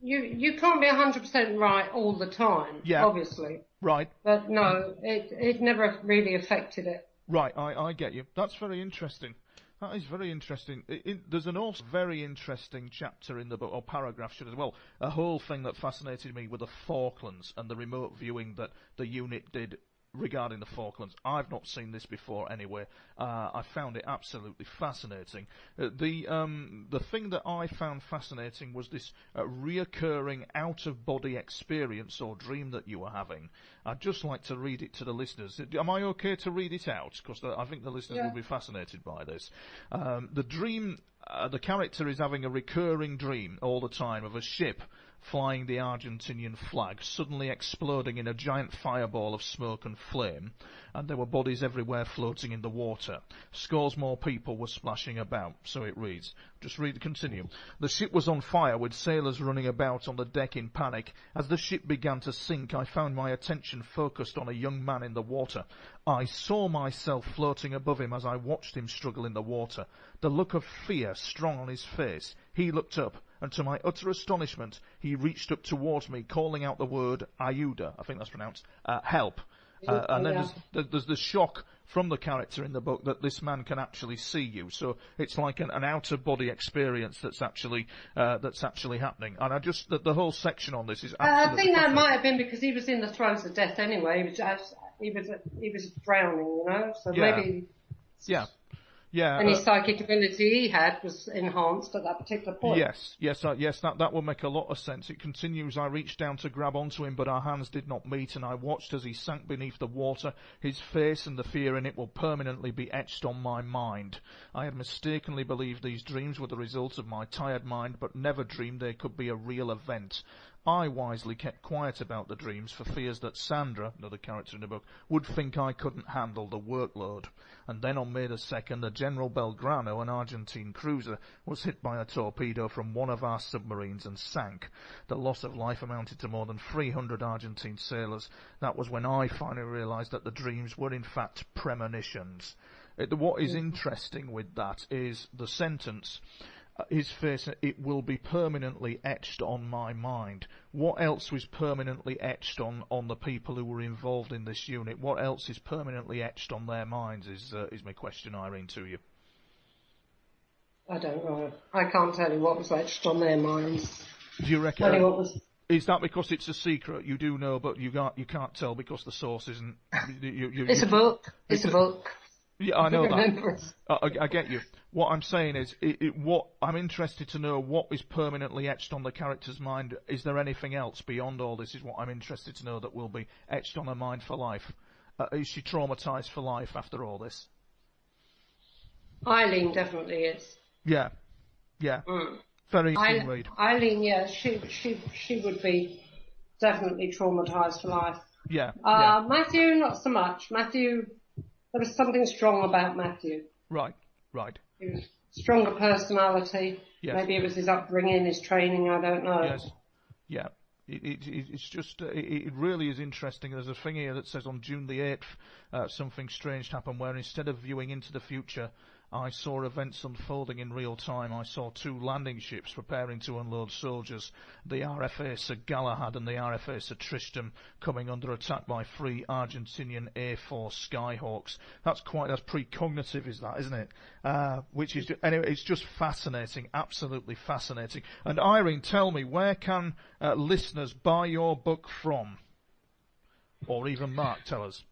You can't be 100% right all the time. Yeah. Obviously. Right. But no, it never really affected it. Right, I get you. That's very interesting. That is very interesting. There's an also very interesting chapter in the book, or paragraph, should as well. A whole thing that fascinated me with the Falklands and the remote viewing that the unit did regarding the Falklands. I've not seen this before anyway. I found it absolutely fascinating. The thing that I found fascinating was this reoccurring out-of-body experience or dream that you were having. I'd just like to read it to the listeners. Am I okay to read it out? Because I think the listeners will be fascinated by this. The dream... the character is having a recurring dream all the time of a ship flying the Argentinian flag, suddenly exploding in a giant fireball of smoke and flame, and there were bodies everywhere floating in the water. Scores more people were splashing about, so it reads. Just continue. The ship was on fire, with sailors running about on the deck in panic. As the ship began to sink, I found my attention focused on a young man in the water. I saw myself floating above him as I watched him struggle in the water. The look of fear strong on his face. He looked up, and to my utter astonishment, he reached up towards me, calling out the word Ayuda, I think that's pronounced, help. And then there's the shock from the character in the book that this man can actually see you. So it's like an out-of-body experience that's actually happening. And I just the whole section on this is absolutely I think that might have been because he was in the throes of death anyway. He was drowning, you know. So maybe. Yeah. Yeah. Any psychic ability he had was enhanced at that particular point. Yes, that will make a lot of sense. It continues, I reached down to grab onto him, but our hands did not meet, and I watched as he sank beneath the water. His face and the fear in it will permanently be etched on my mind. I had mistakenly believed these dreams were the result of my tired mind, but never dreamed they could be a real event. I wisely kept quiet about the dreams for fears that Sandra, another character in the book, would think I couldn't handle the workload. And then on May the 2nd, the General Belgrano, an Argentine cruiser, was hit by a torpedo from one of our submarines and sank. The loss of life amounted to more than 300 Argentine sailors. That was when I finally realised that the dreams were in fact premonitions. What is interesting with that is the sentence, his face, it will be permanently etched on my mind. What else was permanently etched on the people who were involved in this unit? What else is permanently etched on their minds is my question, Irene, to you. I don't know. I can't tell you what was etched on their minds. Do you reckon? Is that because it's a secret? You do know, but you can't tell because the source isn't. It's a book. It's a book. Yeah, I know that. I get you. What I'm saying is, what I'm interested to know, what is permanently etched on the character's mind. Is there anything else beyond all this? Is what I'm interested to know that will be etched on her mind for life. Is she traumatised for life after all this? Eileen definitely is. Yeah. Very interesting read. Eileen, yeah, she would be definitely traumatised for life. Yeah. Matthew, not so much. Matthew. There was something strong about Matthew. Right. He was stronger personality. Yes. Maybe it was his upbringing, his training, I don't know. Yes. Yeah. It's just, it really is interesting. There's a thing here that says on June the 8th, something strange happened where instead of viewing into the future, I saw events unfolding in real time. I saw two landing ships preparing to unload soldiers, the RFA Sir Galahad and the RFA Sir Tristram, coming under attack by 3 Argentinian A4 Skyhawks. That's precognitive, is that, isn't it? Anyway, it's just fascinating, absolutely fascinating. And Irene, tell me, where can listeners buy your book from? Or even Mark, tell us.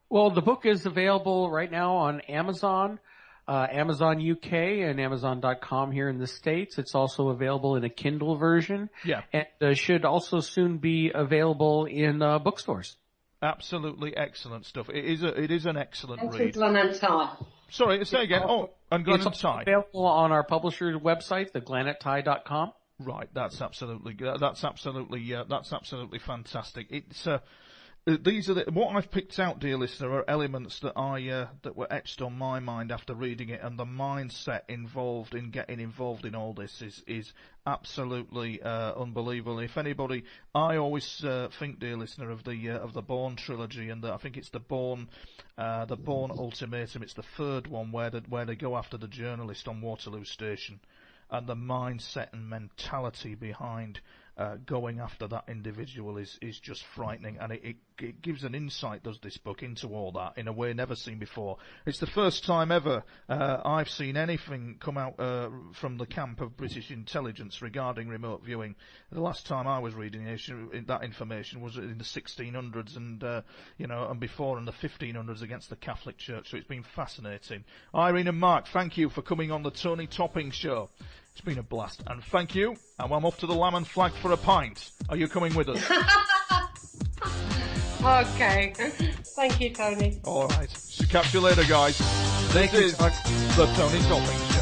Well, the book is available right now on Amazon, Amazon UK and Amazon.com here in the States. It's also available in a Kindle version. Yeah. And should also soon be available in bookstores. Absolutely excellent stuff. It is an excellent read. Glennet Tie. Sorry, say again. And Glennet Tie. It's available on our publisher's website, theglennetttie.com. Right, that's absolutely fantastic. It's these are what I've picked out, dear listener, are elements that were etched on my mind after reading it, and the mindset involved in getting involved in all this is absolutely unbelievable. If anybody, I always think, dear listener, of the Bourne trilogy, and I think it's the Bourne Ultimatum. It's the third one where they go after the journalist on Waterloo Station, and the mindset and mentality behind going after that individual is just frightening, and it gives an insight, does this book, into all that in a way never seen before. It's the first time ever I've seen anything come out from the camp of British intelligence regarding remote viewing. The last time I was reading that information was in the 1600s and before in the 1500s against the Catholic Church, so it's been fascinating. Irene and Mark, thank you for coming on the Tony Topping Show. It's been a blast, and thank you. And I'm off to the Lamb and Flag for a pint. Are you coming with us? Okay. Thank you, Tony. All right. So catch you later, guys. This is the Tony Topping Show.